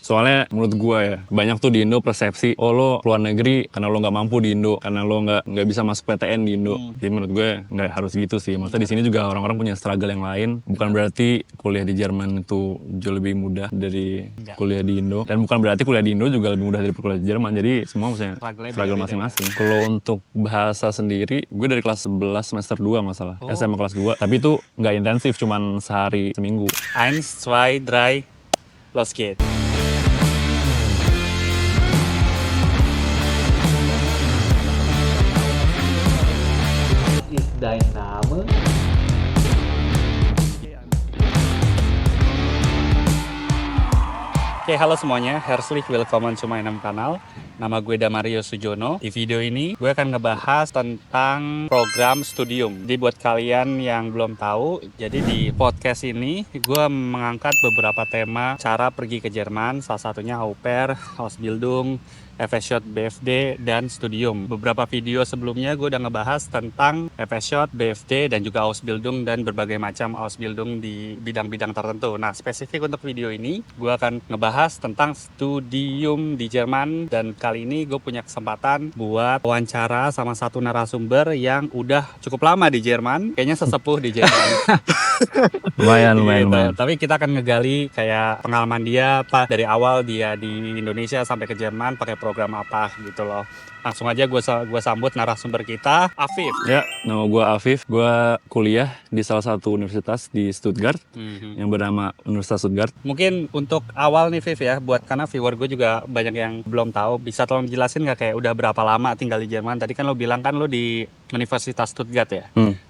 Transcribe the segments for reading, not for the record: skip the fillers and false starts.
Soalnya menurut gue ya, banyak tuh di Indo persepsi, oh lo keluar negeri karena lo nggak mampu di Indo, karena lo nggak bisa masuk PTN di Indo. Jadi menurut gue nggak harus gitu sih. Maksudnya di sini juga orang-orang punya struggle yang lain. Bukan berarti kuliah di Jerman itu jauh lebih mudah dari kuliah di Indo. Dan bukan berarti kuliah di Indo juga lebih mudah dari kuliah di Jerman. Jadi semua punya struggle masing-masing. Kalau untuk bahasa sendiri, gue dari kelas 11 semester 2 nggak salah. SMA kelas 2. Tapi itu nggak intensif, cuman sehari seminggu. 1, 2, 3, los geht's. Ist dein Name? Oke, halo semuanya, herzlich willkommen to my kanal. Nama gue Damario Sujono. Di video ini gue akan ngebahas tentang program studium. Jadi buat kalian yang belum tahu, jadi di podcast ini gue mengangkat beberapa tema cara pergi ke Jerman. Salah satunya au pair, Ausbildung, FSJ, BFD, dan studium. Beberapa video sebelumnya gue udah ngebahas tentang FSJ, BFD, dan juga Ausbildung dan berbagai macam Ausbildung di bidang-bidang tertentu. Nah, spesifik untuk video ini gue akan ngebahas tentang studium di Jerman, dan kali ini gue punya kesempatan buat wawancara sama satu narasumber yang udah cukup lama di Jerman, kayaknya sesepuh di Jerman. Lumayan. Tapi kita akan ngegali kayak pengalaman dia apa dari awal dia di Indonesia sampai ke Jerman pakai program apa gitu loh. Langsung aja gue sambut narasumber kita, Afif. Ya, nama gue Afif. Gue kuliah di salah satu universitas di Stuttgart yang bernama Universitas Stuttgart. Mungkin untuk awal nih Viv ya, karena viewer gue juga banyak yang belum tahu, bisa tolong jelasin nggak kayak udah berapa lama tinggal di Jerman? Tadi kan lo bilang kan lo di Universitas Stuttgart ya.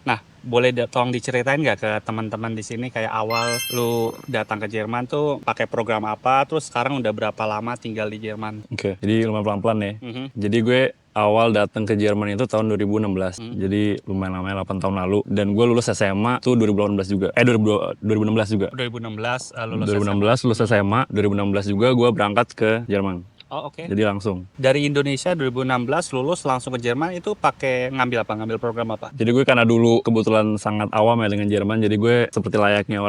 Nah, boleh tolong diceritain nggak ke teman-teman di sini kayak awal lo datang ke Jerman tuh pakai program apa, terus sekarang udah berapa lama tinggal di Jerman? Oke, jadi lumayan pelan-pelan ya. Jadi gue awal datang ke Jerman itu tahun 2016. Jadi lumayan lama, 8 tahun lalu. Dan gue lulus SMA tuh 2018 juga. 2016 juga. 2016 lulus 2016 lulus SMA, 2016 juga gue berangkat ke Jerman. Oh, oke. Jadi langsung. Dari Indonesia 2016 lulus langsung ke Jerman, itu pakai ngambil apa? Ngambil program apa? Jadi gue karena dulu kebetulan sangat awam ya dengan Jerman, jadi gue seperti layaknya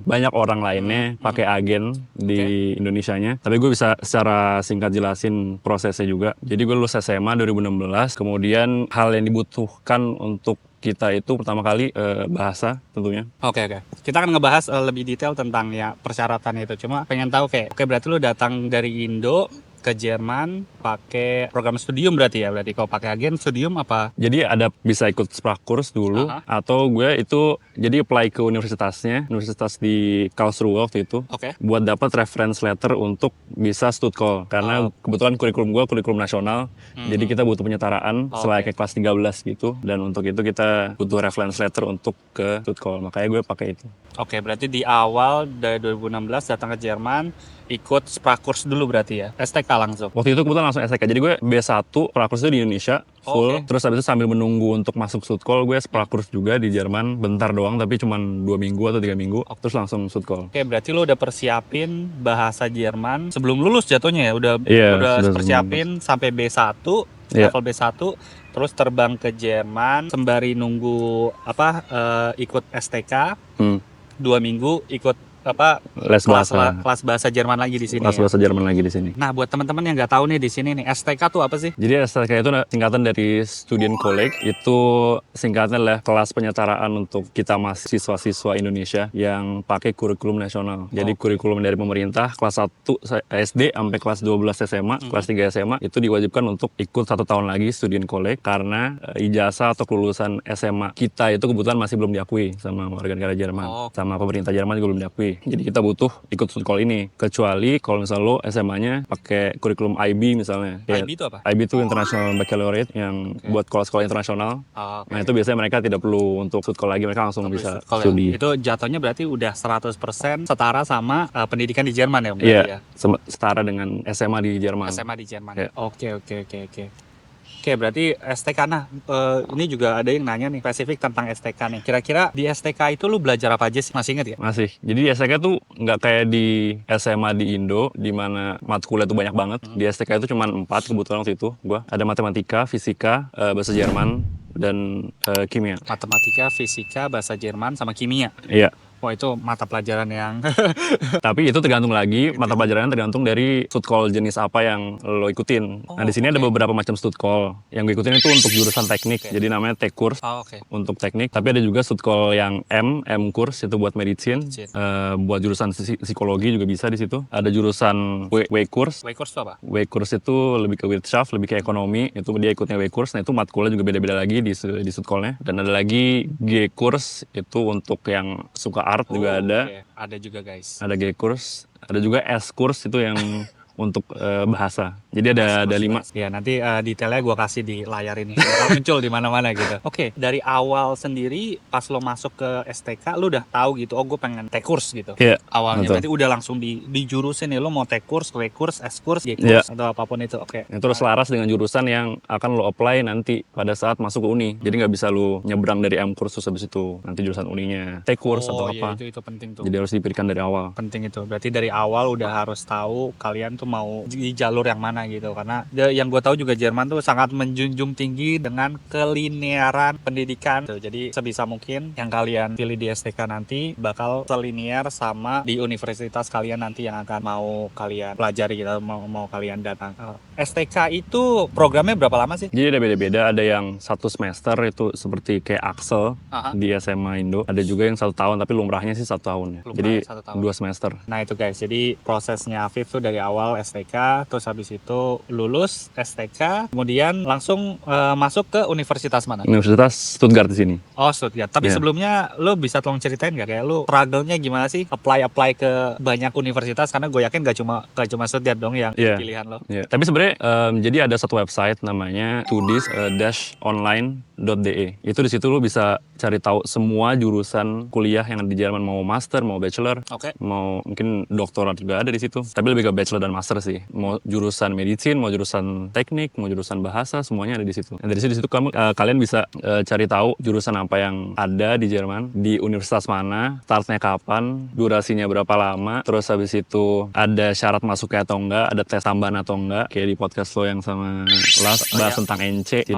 banyak orang lainnya pakai agen di Indonesianya. Tapi gue bisa secara singkat jelasin prosesnya juga. Jadi gue lulus SMA 2016, kemudian hal yang dibutuhkan untuk kita itu pertama kali bahasa tentunya. Oke. Kita akan ngebahas lebih detail tentang ya persyaratan itu. Cuma pengen tahu kayak, oke berarti lu datang dari Indo ke Jerman pakai program studium berarti ya? Berarti kalau pakai agen studium apa? Jadi ada bisa ikut sprakurs dulu, atau gue itu jadi apply ke universitas di Karlsruhe waktu itu, buat dapat reference letter untuk bisa studcall. Karena kebetulan kurikulum gue kurikulum nasional, jadi kita butuh penyetaraan selayaknya kelas 13 gitu, dan untuk itu kita butuh reference letter untuk ke studcall. Makanya gue pakai itu. Oke, berarti di awal dari 2016 datang ke Jerman, ikut sprakurs dulu berarti ya? STK langsung? Waktu itu kebetulan langsung STK, jadi gue B1 sprakurs itu di Indonesia, full. Terus habis itu sambil menunggu untuk masuk studcall, gue sprakurs juga di Jerman, bentar doang, tapi cuma 2 minggu atau 3 minggu, terus langsung studcall. Oke, berarti lo udah persiapin bahasa Jerman sebelum lulus jatuhnya ya? Udah persiapin sampai B1, level B1, terus terbang ke Jerman, sembari nunggu ikut STK, 2 minggu ikut kelas bahasa Jerman lagi di sini. Kelas bahasa Jerman lagi di sini. Nah, buat teman-teman yang nggak tahu nih di sini nih, STK tuh apa sih? Jadi STK itu singkatan dari Student College. Itu singkatnya adalah kelas penyetaraan untuk kita mahasiswa-siswa Indonesia yang pakai kurikulum nasional. Jadi kurikulum dari pemerintah kelas 1 SD sampai kelas 12 SMA, kelas 3 SMA itu diwajibkan untuk ikut 1 tahun lagi Student College karena ijazah atau kelulusan SMA kita itu kebetulan masih belum diakui sama warga negara Jerman. Sama pemerintah Jerman juga belum diakui. Jadi kita butuh ikut studcall ini. Kecuali kalau misalnya lo SMA-nya pakai kurikulum IB misalnya. IB itu apa? IB itu International Baccalaureate yang buat sekolah-sekolah internasional. Nah itu biasanya mereka tidak perlu untuk studcall lagi, mereka langsung bisa studi. Itu jatuhnya berarti udah 100% setara sama pendidikan di Jerman ya? Iya, setara dengan SMA di Jerman. SMA di Jerman. Yeah. Oke. Oke, berarti STK. Nah, ini juga ada yang nanya nih, spesifik tentang STK nih. Kira-kira di STK itu lu belajar apa aja sih? Masih ingat ya? Masih. Jadi di STK tuh nggak kayak di SMA di Indo, di mana matkulnya tuh banyak banget. Di STK itu cuma 4 kebetulan waktu itu. Gua ada matematika, fisika, bahasa Jerman, dan kimia. Matematika, fisika, bahasa Jerman, sama kimia? Iya. Wah itu mata pelajaran yang Tapi itu tergantung lagi, mata pelajarannya tergantung dari stud call jenis apa yang lo ikutin. Nah, di sini ada beberapa macam stud call. Yang gue ikutin itu untuk jurusan teknik, jadi namanya tech course. Oke. Untuk teknik, tapi ada juga stud call yang M course itu buat medicine, buat jurusan psikologi juga bisa di situ. Ada jurusan W course. W course itu apa? W course itu lebih ke Wirtschaft, lebih ke ekonomi. Itu dia ikutnya W course. Nah itu matkulnya juga beda-beda lagi di stud callnya. Dan ada lagi G course itu untuk yang suka art juga ada. Oke. Ada juga guys. Ada G course. Ada juga S course itu yang untuk bahasa. Jadi ada 5. Ya nanti detailnya gue kasih di layar ini. Bakal muncul di mana-mana gitu. Oke, dari awal sendiri pas lo masuk ke STK lo udah tahu gitu. Oh gue pengen tech course gitu. Iya. Awalnya betul. berarti udah langsung dijurusin nih lo mau tech course, W course, S course, Y course atau apapun itu. Oke. Itu harus selaras dengan jurusan yang akan lo apply nanti pada saat masuk ke uni. Jadi nggak bisa lo nyebrang dari M course terus habis itu nanti jurusan uninya tech course atau apa. Iya, itu penting tuh. Jadi harus dipikirkan dari awal. Penting itu. Berarti dari awal udah harus tahu kalian tuh mau di jalur yang mana gitu. Karena yang gue tahu juga Jerman tuh sangat menjunjung tinggi dengan kelinearan pendidikan. Tuh, jadi sebisa mungkin yang kalian pilih di STK nanti bakal selinier sama di universitas kalian nanti yang akan mau kalian pelajari gitu, mau kalian datang. STK itu programnya berapa lama sih? Jadi ada beda-beda, ada yang 1 semester itu seperti kayak Axel di SMA Indo. Ada juga yang 1 tahun tapi lumrahnya sih 1 tahun ya. Jadi 1 tahun. 2 semester. Nah itu guys, jadi prosesnya Afif tuh dari awal STK, terus habis itu lulus STK, kemudian langsung masuk ke universitas mana? Universitas Stuttgart di sini. Oh Stuttgart. Tapi Iya. sebelumnya lo bisa tolong ceritain nggak kayak lo struggle-nya gimana sih apply ke banyak universitas, karena gue yakin gak cuma Stuttgart dong yang Iya. pilihan lo. Iya. Tapi sebenarnya jadi ada satu website namanya tudis-online.de. Itu di situ lo bisa cari tahu semua jurusan kuliah yang ada di Jerman, mau master, mau bachelor, Oke. mau mungkin doktorat juga ada di situ. Tapi lebih ke bachelor dan master sih. Mau jurusan medicine, mau jurusan teknik, mau jurusan bahasa, semuanya ada di situ. Dan dari situ kalian bisa cari tahu jurusan apa yang ada di Jerman, di universitas mana, startnya kapan, durasinya berapa lama, terus habis itu ada syarat masuknya atau enggak, ada tes tambahan atau enggak, kayak di podcast lo yang sama Las bahas tentang NC, di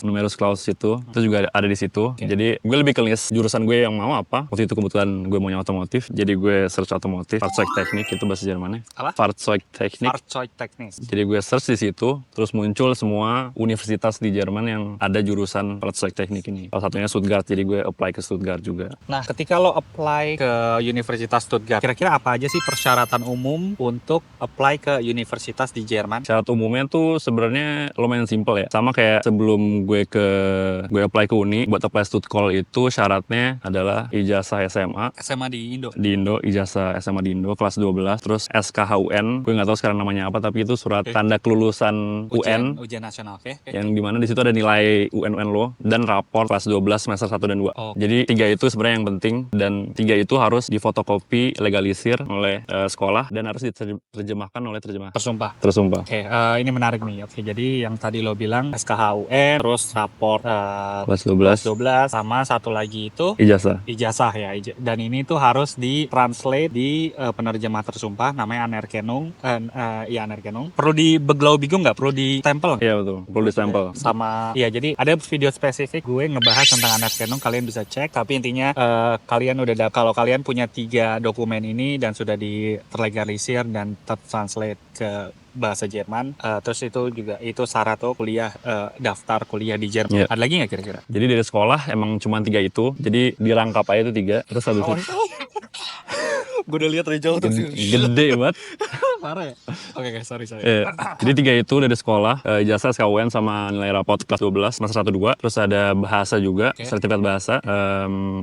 numerus clausus itu juga ada di situ. Jadi gue lebih ke list jurusan gue yang mau apa. Waktu itu kebetulan gue maunya otomotif, jadi gue search otomotif, Fahrzeugtechnik itu bahasa Jermannya. Apa? Fahrzeugtechnik. Fahrzeugtechnik. Jadi gue search di situ, terus muncul semua universitas di Jerman yang ada jurusan Fahrzeugtechnik ini. Salah satunya Stuttgart, jadi gue apply ke Stuttgart juga. Nah, ketika lo apply ke Universitas Stuttgart, kira-kira apa aja sih persyaratan umum untuk apply ke universitas di Jerman? Syarat umumnya tuh sebenarnya lumayan simple ya. Sama kayak sebelum gue apply ke uni, buat apply Stuttcall itu syaratnya adalah ijazah SMA. SMA di Indo. Di Indo, ijazah SMA di Indo, kelas 12. Terus SKHUN, gue nggak tahu sekarang namanya apa, tapi itu surat tanda kelulusan UN. Ujian nasional, oke. Yang dimana di situ ada nilai UN lo dan rapor kelas 12 semester 1 dan 2. Jadi 3 itu sebenarnya yang penting, dan 3 itu harus difotokopi, legalisir oleh sekolah, dan harus diterjemahkan oleh terjemah. Tersumpah. Oke, ini menarik nih. Oke, jadi yang tadi lo bilang SKHUN, terus rapor Kelas 12. sama satu lagi itu Ijazah. ijazah ya. Dan ini tuh harus ditranslate di penerjemah tersumpah, namanya Anerkennung. Iya, Anerkennung. Perlu dibeglau bigung nggak? Perlu ditempel? Iya betul, perlu ditempel. Sama, iya jadi ada video spesifik gue ngebahas tentang Anerkennung, kalian bisa cek. Tapi intinya kalian udah kalau kalian punya 3 dokumen ini dan sudah terlegalisir dan tertranslate ke bahasa Jerman, terus itu syarat tuh kuliah, daftar kuliah di Jerman. Yeah. Ada lagi nggak kira-kira? Jadi dari sekolah emang cuma 3 itu, jadi dirangkap aja itu 3. Terus habis itu Gue udah lihat dari jauh tuh. gede banget. Parah ya? Oke, sorry. Jadi 3 itu dari sekolah, ijazah SKUN sama nilai raport kelas 12 semester 1 2. Terus ada bahasa juga, sertifikat bahasa.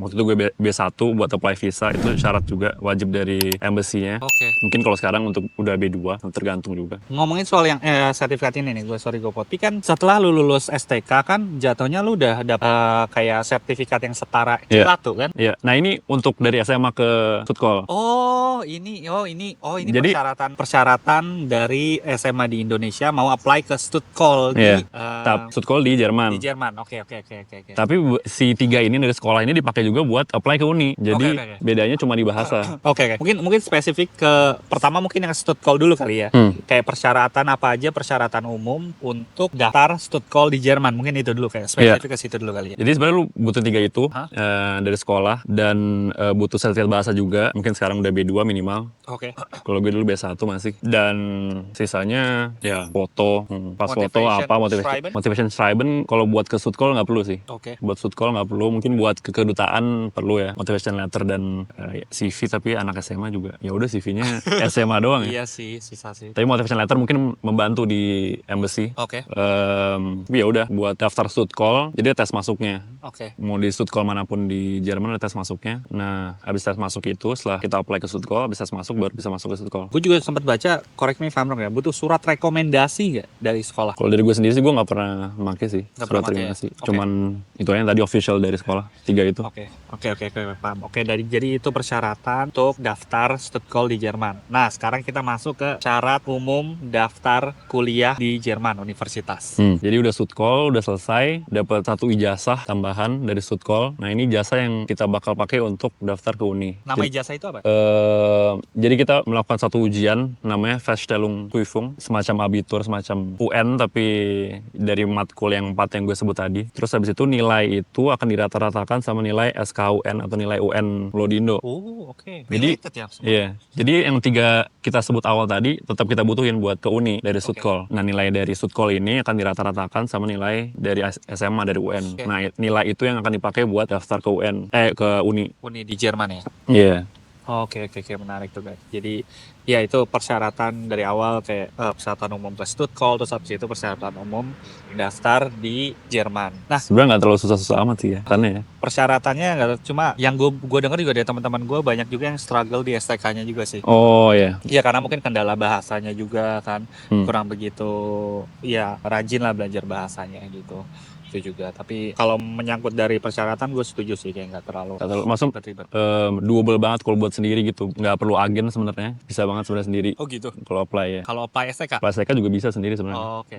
Waktu itu gue B1 buat apply visa, itu syarat juga wajib dari embassy-nya. Oke. Mungkin kalau sekarang untuk udah B2 tergantung juga. Ngomongin soal yang sertifikat ini nih, gue potong. Kan setelah lu lulus STK kan jatuhnya lu udah dapet kayak sertifikat yang setara C1 kan? Iya. Nah ini untuk dari SMA ke Stuttgart. Oh ini Jadi, persyaratan persyaratan dari SMA di Indonesia mau apply ke Stuttgart Iya. di Stuttgart di Jerman. di Jerman. Oke. Tapi si 3 ini dari sekolah ini dipakai juga buat apply ke uni. Jadi Oke. bedanya cuma di bahasa. Oke. Mungkin spesifik ke pertama mungkin yang Stuttgart dulu kali ya. Kayak persyaratan apa aja, persyaratan umum untuk daftar Stuttgart di Jerman. Mungkin itu dulu kayak spesifik ke situ dulu kali ya. Jadi sebenarnya lu butuh 3 itu dari sekolah dan butuh sertifikat bahasa juga. Mungkin sekarang udah B2 minimal. Oke. Kalau gue dulu B1 masih. Dan sisanya ya foto, pas foto apa motivation schreiben kalau buat ke Stuttgart nggak perlu sih. Oke. Buat Stuttgart nggak perlu, mungkin buat ke kedutaan perlu ya motivation letter dan CV. Tapi anak SMA juga ya udah CV-nya SMA doang ya. Iya sih, sisa sih. Tapi motivation letter mungkin membantu di embassy. Oke. Tapi ya udah buat daftar Stuttgart, jadi ada tes masuknya. Oke. Mau di Stuttgart manapun di Jerman ada tes masuknya. Nah, habis tes masuk itu setelah kita apply ke Stuttgart, habis tes masuk baru bisa masuk ke Stuttgart. Gue juga sempat baca, correct me if I'm wrong ya, butuh surat rekomendasi nggak dari sekolah? Kalau dari gue sendiri sih gue nggak pernah make sih Nggak surat pernah make rekomendasi. ya? Oke. Cuman itu aja yang tadi official dari sekolah 3 itu. Oke, paham. Oke, jadi itu persyaratan untuk daftar Stuttgart di Jerman. Nah, sekarang kita masuk ke syarat umum daftar kuliah di Jerman, universitas. Jadi udah Stuttgart, udah selesai, dapat 1 ijazah tambahan dari Stuttgart. Nah ini ijazah yang kita bakal pakai untuk daftar ke uni. Nama ijazah itu apa? Jadi kita melakukan satu ujian namanya Feststellungsprüfung, semacam abitur, semacam UN tapi dari matkul yang 4 yang gue sebut tadi. Terus habis itu nilai itu akan dirata-ratakan sama nilai SKUN atau nilai UN Lodindo. Oh, oke. Jadi Related ya semua. iya. Jadi yang 3 kita sebut awal tadi tetap kita butuhin buat ke uni dari Stuttgart. Nah, nilai dari Stuttgart ini akan dirata-ratakan sama nilai dari SMA dari UN. Oke. Nah, nilai itu yang akan dipakai buat daftar ke UN ke uni. Uni di Jerman ya? Iya. Oke, menarik tuh guys. Jadi ya itu persyaratan dari awal kayak persyaratan umum ke Stuttgart, terus habis itu persyaratan umum daftar di Jerman. Nah, Sebenarnya nggak terlalu susah-susah amat sih ya, karena ya. persyaratannya nggak cuma yang gue dengar juga dari teman-teman gue banyak juga yang struggle di STK-nya juga sih. Oh ya. Iya karena mungkin kendala bahasanya juga kan Hmm. kurang begitu ya rajin lah belajar bahasanya gitu. Itu juga. Tapi kalau menyangkut dari persyaratan gue setuju sih kayak nggak terlalu Maksud ribet-ribet. doable banget kalau buat sendiri gitu. Nggak perlu agen sebenarnya. Bisa banget sebenarnya sendiri Oh gitu. kalau apply ya. Kalau apply STK. Apply STK juga bisa sendiri sebenarnya. Oh, oke.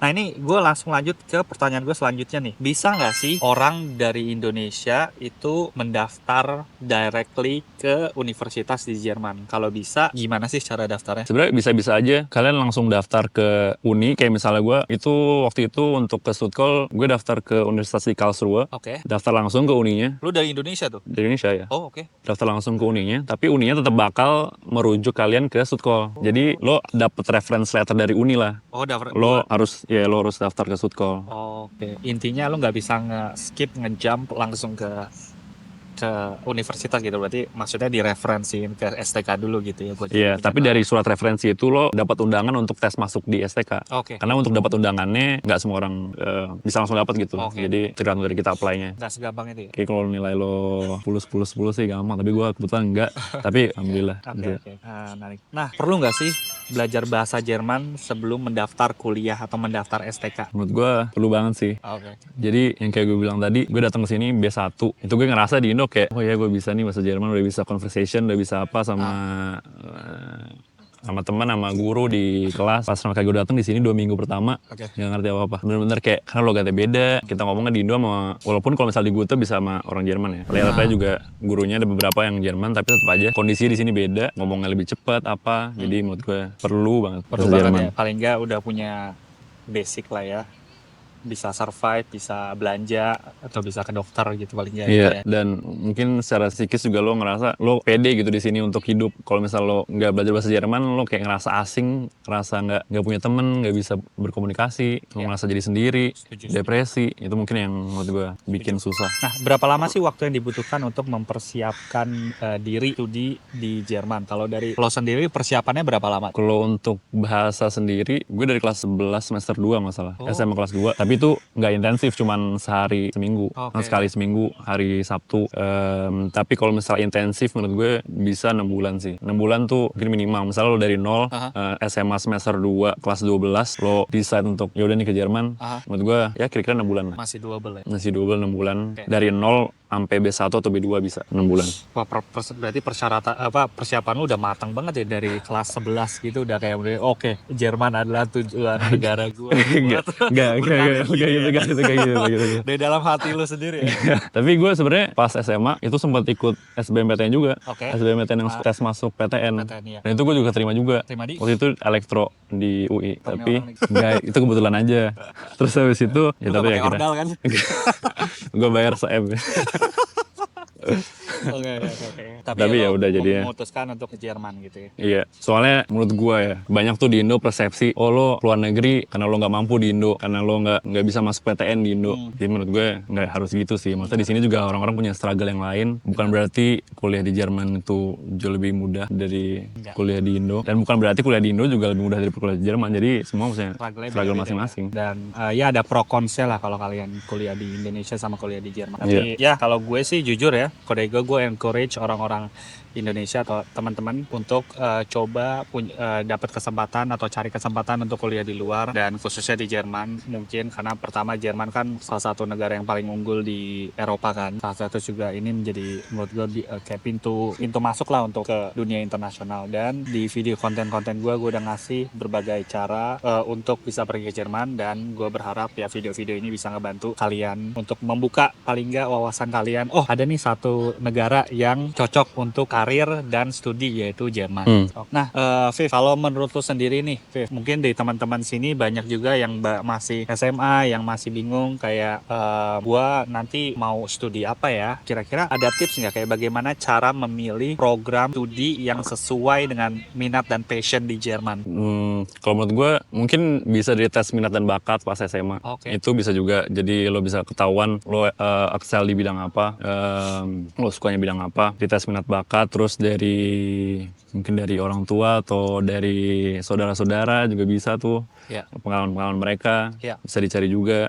Nah ini gue langsung lanjut ke pertanyaan gue selanjutnya nih. Bisa nggak sih orang dari Indonesia itu mendaftar directly ke universitas di Jerman? Kalau bisa, gimana sih cara daftarnya? Sebenarnya bisa-bisa aja kalian langsung daftar ke uni. Kayak misalnya gue itu waktu itu untuk ke Stuttgart gue daftar ke Universitas di Karlsruhe, Oke. daftar langsung ke uninya. Lu dari Indonesia tuh? Dari Indonesia ya, Oh oke. daftar langsung ke uninya, tapi uninya tetap bakal merujuk kalian ke Stuttgart. Jadi lo dapet reference letter dari uni lah. Oh daftar. Lo harus daftar ke Stuttgart. Oke. Intinya lu nggak bisa nge-skip, nge-jump langsung ke universitas gitu, berarti maksudnya direferensiin ke STK dulu gitu ya buat Iya, tapi dari surat referensi itu lo dapat undangan untuk tes masuk di STK. Oke. Karena untuk dapat undangannya nggak semua orang bisa langsung dapat gitu. Oke. Jadi tergantung dari kita apply-nya. Nggak segampang itu ya. Kayak kalau nilai lo 10 sih gampang, tapi gue kebetulan enggak. Tapi alhamdulillah. Oke. Menarik. Nah, perlu nggak sih belajar bahasa Jerman sebelum mendaftar kuliah atau mendaftar STK? Menurut gue perlu banget sih. Oke. Jadi yang kayak gue bilang tadi, gue datang ke sini B1. Itu gue ngerasa di Indo kayak, oh ya gue bisa nih bahasa Jerman, udah bisa conversation, udah bisa apa sama teman, sama guru di kelas. Pas kayak gue datang di sini 2 minggu pertama, Oke. nggak ngerti apa-apa. Bener-bener kayak karena logatnya beda. Kita ngomongnya di Indo sama, walaupun kalau misalnya di Gute bisa sama orang Jerman ya. Level juga gurunya ada beberapa yang Jerman, tapi tetap aja kondisi di sini beda. Ngomongnya lebih cepat apa. Jadi menurut gue perlu banget Perlu bahasa banget Jerman. ya. Paling nggak udah punya basic lah ya. Bisa survive, bisa belanja, atau bisa ke dokter gitu paling nggak. Iya, ya. dan mungkin secara psikis juga lo ngerasa lo pede gitu di sini untuk hidup. Kalau misal lo nggak belajar bahasa Jerman, lo kayak ngerasa asing, ngerasa nggak punya temen, nggak bisa berkomunikasi, lo ngerasa jadi sendiri, Setuju. depresi. Itu mungkin yang menurut gue bikin susah. Nah, berapa lama sih waktu yang dibutuhkan untuk mempersiapkan diri studi di Jerman? Kalau dari lo sendiri persiapannya berapa lama? Kalau untuk bahasa sendiri, gue dari kelas 11 semester 2 masalah. Oh. SMA kelas 2. Tapi itu nggak intensif, cuman sehari seminggu. Oke. Sekali seminggu, hari Sabtu. Tapi kalau misalnya intensif, menurut gue bisa 6 bulan sih. 6 bulan tuh mungkin minimal. Misalnya lo dari nol, SMA semester 2, kelas 12, lo decide untuk yaudah nih ke Jerman. Menurut gue ya kira-kira 6 bulan lah. Masih doable ya? Masih 12 6 bulan. Oke. Dari nol sampai B1 atau B2 bisa 6 bulan. Wah, berarti persiapan lu udah matang banget ya dari kelas 11 gitu udah kayak oke, Jerman adalah tujuan negara gua. Enggak gitu. Dari dalam hati lu sendiri ya. Tapi gue sebenarnya pas SMA itu sempat ikut SBMPTN juga. Oke. SBMPTN yang tes masuk PTN. PTN, ya. Dan itu gue juga terima juga. Terima di? Waktu itu elektro di UI. Temennya Tapi orang nih. enggak, itu kebetulan aja. Terus habis itu ya Lu tapi pakai akhirnya ordal kan? gue bayar se-M. Oke. Tapi ya lo udah jadinya. memutuskan untuk ke Jerman gitu ya. Iya, soalnya menurut gua ya banyak tuh di Indo persepsi, oh lo keluar negeri karena lo nggak mampu di Indo, karena lo nggak bisa masuk PTN di Indo. Jadi menurut gue nggak harus gitu sih. Maksudnya di sini juga orang-orang punya struggle yang lain. Bukan berarti kuliah di Jerman itu jauh lebih mudah dari kuliah di Indo. Dan bukan berarti kuliah di Indo juga lebih mudah dari kuliah di Jerman. Jadi semua punya struggle masing-masing. Dan ya ada pro kontra lah kalau kalian kuliah di Indonesia sama kuliah di Jerman. Tapi ya kalau gue sih jujur ya, kode gue encourage orang-orang Indonesia atau teman-teman untuk coba dapat kesempatan atau cari kesempatan untuk kuliah di luar, dan khususnya di Jerman mungkin karena pertama Jerman kan salah satu negara yang paling unggul di Eropa kan, salah satu juga ini menjadi menurut gue kayak pintu masuk lah untuk ke dunia internasional. Dan di video konten-konten gue udah ngasih berbagai cara untuk bisa pergi ke Jerman, dan gue berharap ya video-video ini bisa ngebantu kalian untuk membuka paling nggak wawasan kalian. Oh, ada nih satu negara yang cocok untuk karir dan studi, yaitu Jerman. Nah, Viv, kalau menurut lu sendiri nih, Viv, mungkin dari teman-teman sini banyak juga yang masih SMA, yang masih bingung kayak gua nanti mau studi apa ya? Kira-kira ada tips nggak kayak bagaimana cara memilih program studi yang sesuai dengan minat dan passion di Jerman? Kalau menurut gue mungkin bisa dari tes minat dan bakat pas SMA. Itu bisa juga, jadi lo bisa ketahuan lo excel di bidang apa, lo sukanya bidang apa, di tes minat bakat. Terus mungkin dari orang tua atau dari saudara-saudara juga bisa tuh. Pengalaman mereka bisa dicari juga,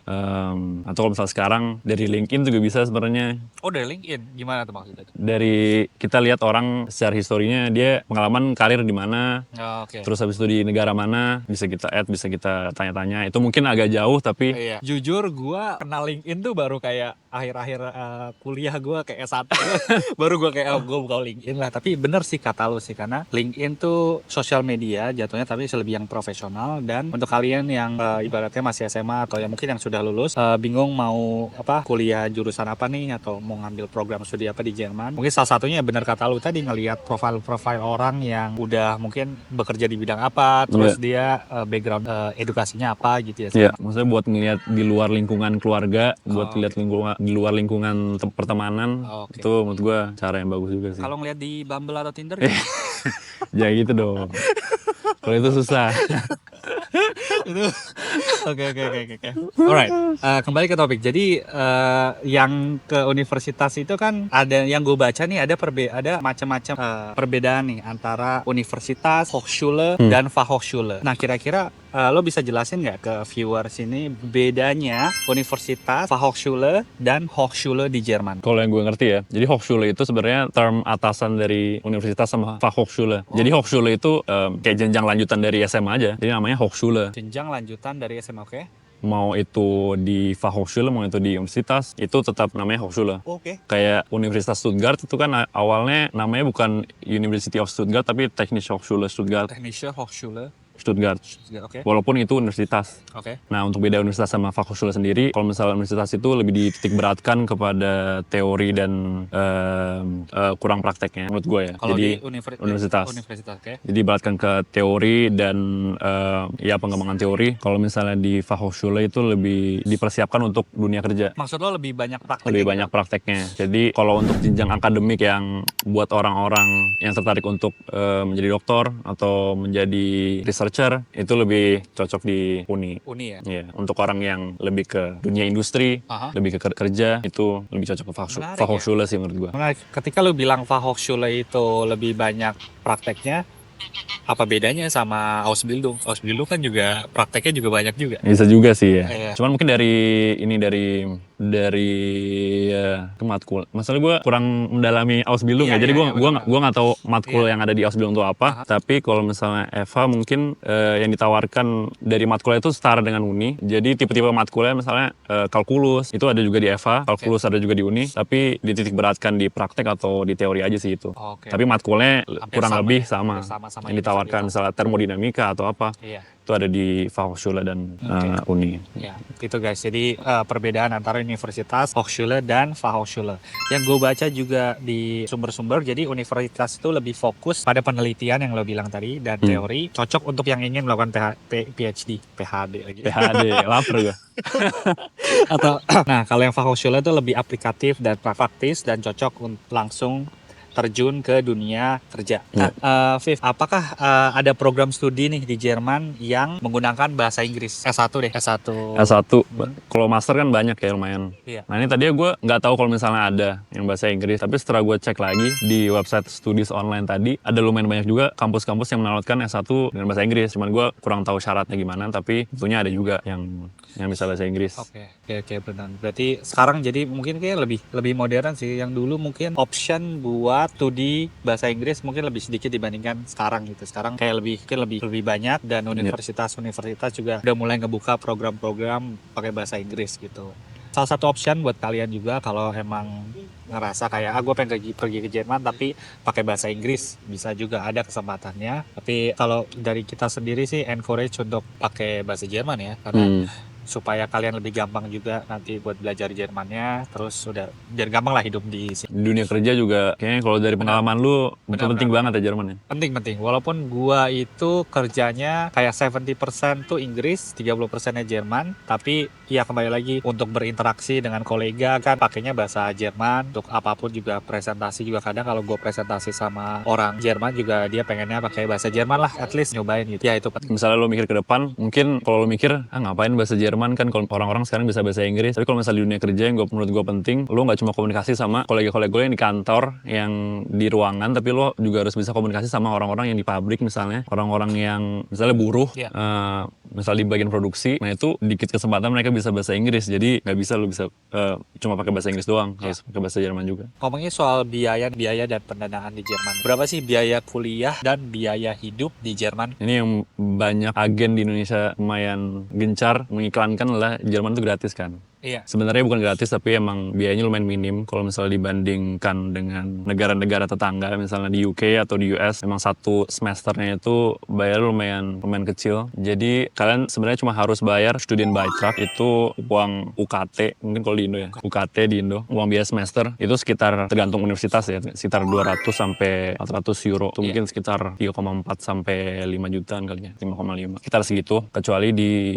atau kalau misalnya sekarang dari LinkedIn juga bisa sebenarnya. Oh, dari LinkedIn gimana tuh maksudnya? Dari kita lihat orang secara historinya dia pengalaman karir di mana, terus habis itu di negara mana, bisa kita add, bisa kita tanya-tanya. Itu mungkin agak jauh tapi jujur gua kenal LinkedIn tuh baru kayak akhir-akhir kuliah gua kayak S1 baru gua kayak gua buka LinkedIn lah. Tapi bener sih kata lu sih, karena LinkedIn tuh sosial media jatuhnya tapi lebih yang profesional. Dan untuk kalian yang ibaratnya masih SMA atau yang mungkin yang sudah lulus bingung mau kuliah jurusan apa nih atau mau ngambil program studi apa di Jerman, mungkin salah satunya benar kata lu tadi, ngelihat profil orang yang udah mungkin bekerja di bidang apa, terus dia background edukasinya apa gitu ya. Iya, maksudnya buat ngeliat di luar lingkungan keluarga, buat lihat di luar lingkungan pertemanan, itu menurut gue cara yang bagus juga sih. Kalau ngeliat di Bumble atau Tinder jangan gitu dong. Kalau itu susah. Oke. Alright, kembali ke topik. Jadi yang ke universitas itu kan ada yang gue baca nih, ada macam-macam perbedaan nih antara universitas, Hochschule dan Fachhochschule. Nah, kira-kira lo bisa jelasin nggak ke viewers ini bedanya universitas, Fachhochschule dan Hochschule di Jerman? Kalau yang gue ngerti ya, jadi Hochschule itu sebenarnya term atasan dari universitas sama Fachhochschule. Jadi Hochschule itu kayak jenjang lanjutan dari SMA aja, jadi namanya Hochschule. Jenjang lanjutan dari SMA, oke? Mau itu di Fachhochschule, mau itu di universitas, itu tetap namanya Hochschule. Kayak Universitas Stuttgart itu kan awalnya namanya bukan University of Stuttgart, tapi Technische Hochschule Stuttgart. Technische Hochschule Stuttgart. Walaupun itu universitas. Nah, untuk beda universitas sama Fachhochschule sendiri, kalau misalnya universitas itu lebih dititik beratkan kepada teori dan kurang prakteknya menurut gue ya. Kalau jadi di universitas. Okay. Jadi beratkan ke teori dan ya pengembangan teori. Kalau misalnya di Fachhochschule itu lebih dipersiapkan untuk dunia kerja. Maksud lo lebih banyak prakteknya? Lebih banyak prakteknya. Jadi kalau untuk jenjang akademik yang buat orang-orang yang tertarik untuk menjadi doktor atau menjadi researcher, itu lebih cocok di Uni ya? Iya. Untuk orang yang lebih ke dunia industri, lebih ke kerja, itu lebih cocok ke Fachhochschule sih menurut gua. Ketika lu bilang Fachhochschule itu lebih banyak prakteknya, Apa bedanya sama Ausbildung? Ausbildung kan juga prakteknya juga banyak juga. Bisa juga sih ya. Iya. Cuman mungkin dari ke matkul. Masalah gue kurang mendalami Ausbildung Iya, ya. Jadi iya, gue iya, gua benar. nggak gua nggak tahu Iya. matkul yang ada di Ausbildung itu apa. Aha. Tapi kalau misalnya Eva mungkin yang ditawarkan dari matkulnya itu setara dengan Uni. Jadi tipe-tipe matkulnya misalnya kalkulus itu ada juga di Eva, Oke. kalkulus ada juga di Uni. Tapi dititik beratkan di praktek atau di teori aja sih itu. Oke, Tapi oke. matkulnya Hampir kurang sama lebih ya. sama. Hampir sama Yang Universal ditawarkan itu. misalnya termodinamika atau apa Iya. itu ada di Fachhochschule dan Oke. Uni. Ya, itu guys. Jadi perbedaan antara Universitas Hochschule dan Fachhochschule. Yang gue baca juga di sumber-sumber, jadi universitas itu lebih fokus pada penelitian yang lo bilang tadi dan teori, cocok untuk yang ingin melakukan PhD, PhD lagi. PhD, lapar gue. Atau nah, kalau yang Fachhochschule itu lebih aplikatif dan praktis dan cocok untuk langsung terjun ke dunia kerja. Nah, Viv, apakah ada program studi nih di Jerman yang menggunakan bahasa Inggris? S1 deh, S1. S1, kalau master kan banyak ya lumayan. Iya. Nah ini tadinya gue nggak tahu kalau misalnya ada yang bahasa Inggris, tapi setelah gue cek lagi di website studies online tadi, ada lumayan banyak juga kampus-kampus yang menawarkan S1 dengan bahasa Inggris. Cuman gue kurang tahu syaratnya gimana, tapi tentunya ada juga yang bisa bahasa Inggris. Oke, benar. Berarti sekarang jadi mungkin kayak lebih modern sih. Yang dulu mungkin option buat studi bahasa Inggris mungkin lebih sedikit dibandingkan sekarang gitu. Sekarang kayak lebih banyak dan universitas-universitas juga udah mulai ngebuka program-program pakai bahasa Inggris gitu. Salah satu option buat kalian juga kalau emang ngerasa kayak gue pengen pergi ke Jerman tapi pakai bahasa Inggris, bisa juga ada kesempatannya. Tapi kalau dari kita sendiri sih encourage untuk pakai bahasa Jerman ya, karena supaya kalian lebih gampang juga nanti buat belajar Jermannya, terus udah biar gampang lah hidup di sini. Di dunia kerja juga kayaknya kalau dari pengalaman lu penting banget ya Jerman ya. Penting. Walaupun gua itu kerjanya kayak 70% tuh Inggris, 30%-nya Jerman, tapi ya kembali lagi untuk berinteraksi dengan kolega kan pakainya bahasa Jerman. Untuk apapun juga presentasi juga kadang kalau gue presentasi sama orang Jerman juga dia pengennya pakai bahasa Jerman lah, at least nyobain gitu. Ya itu penting. Misalnya lo mikir ke depan, mungkin kalau lo mikir, ngapain bahasa Jerman kan kalau orang-orang sekarang bisa bahasa Inggris. Tapi kalau misalnya di dunia kerja yang menurut gue penting, lo nggak cuma komunikasi sama kolega-kolega lo yang di kantor, yang di ruangan, tapi lo juga harus bisa komunikasi sama orang-orang yang di pabrik misalnya, orang-orang yang misalnya buruh, misalnya di bagian produksi. Nah itu dikit kesempatan mereka bisa bahasa Inggris, jadi nggak bisa lo bisa cuma pakai bahasa Inggris doang, harus pakai bahasa Jerman juga. Ngomongin soal biaya dan pendanaan di Jerman, berapa sih biaya kuliah dan biaya hidup di Jerman? Ini yang banyak agen di Indonesia lumayan gencar mengiklankan adalah Jerman itu gratis kan. Iya. Sebenarnya bukan gratis tapi emang biayanya lumayan minim kalau misalnya dibandingkan dengan negara-negara tetangga, misalnya di UK atau di US, memang satu semesternya itu bayar lumayan kecil. Jadi kalian sebenarnya cuma harus bayar Studienbeitrag, itu uang UKT, mungkin kalau di Indo ya, UKT di Indo, uang biaya semester itu sekitar tergantung universitas ya, sekitar 200 sampai 400 euro. Itu mungkin sekitar 3,4 sampai 5 jutaan kali ya, 5,5. Sekitar segitu, kecuali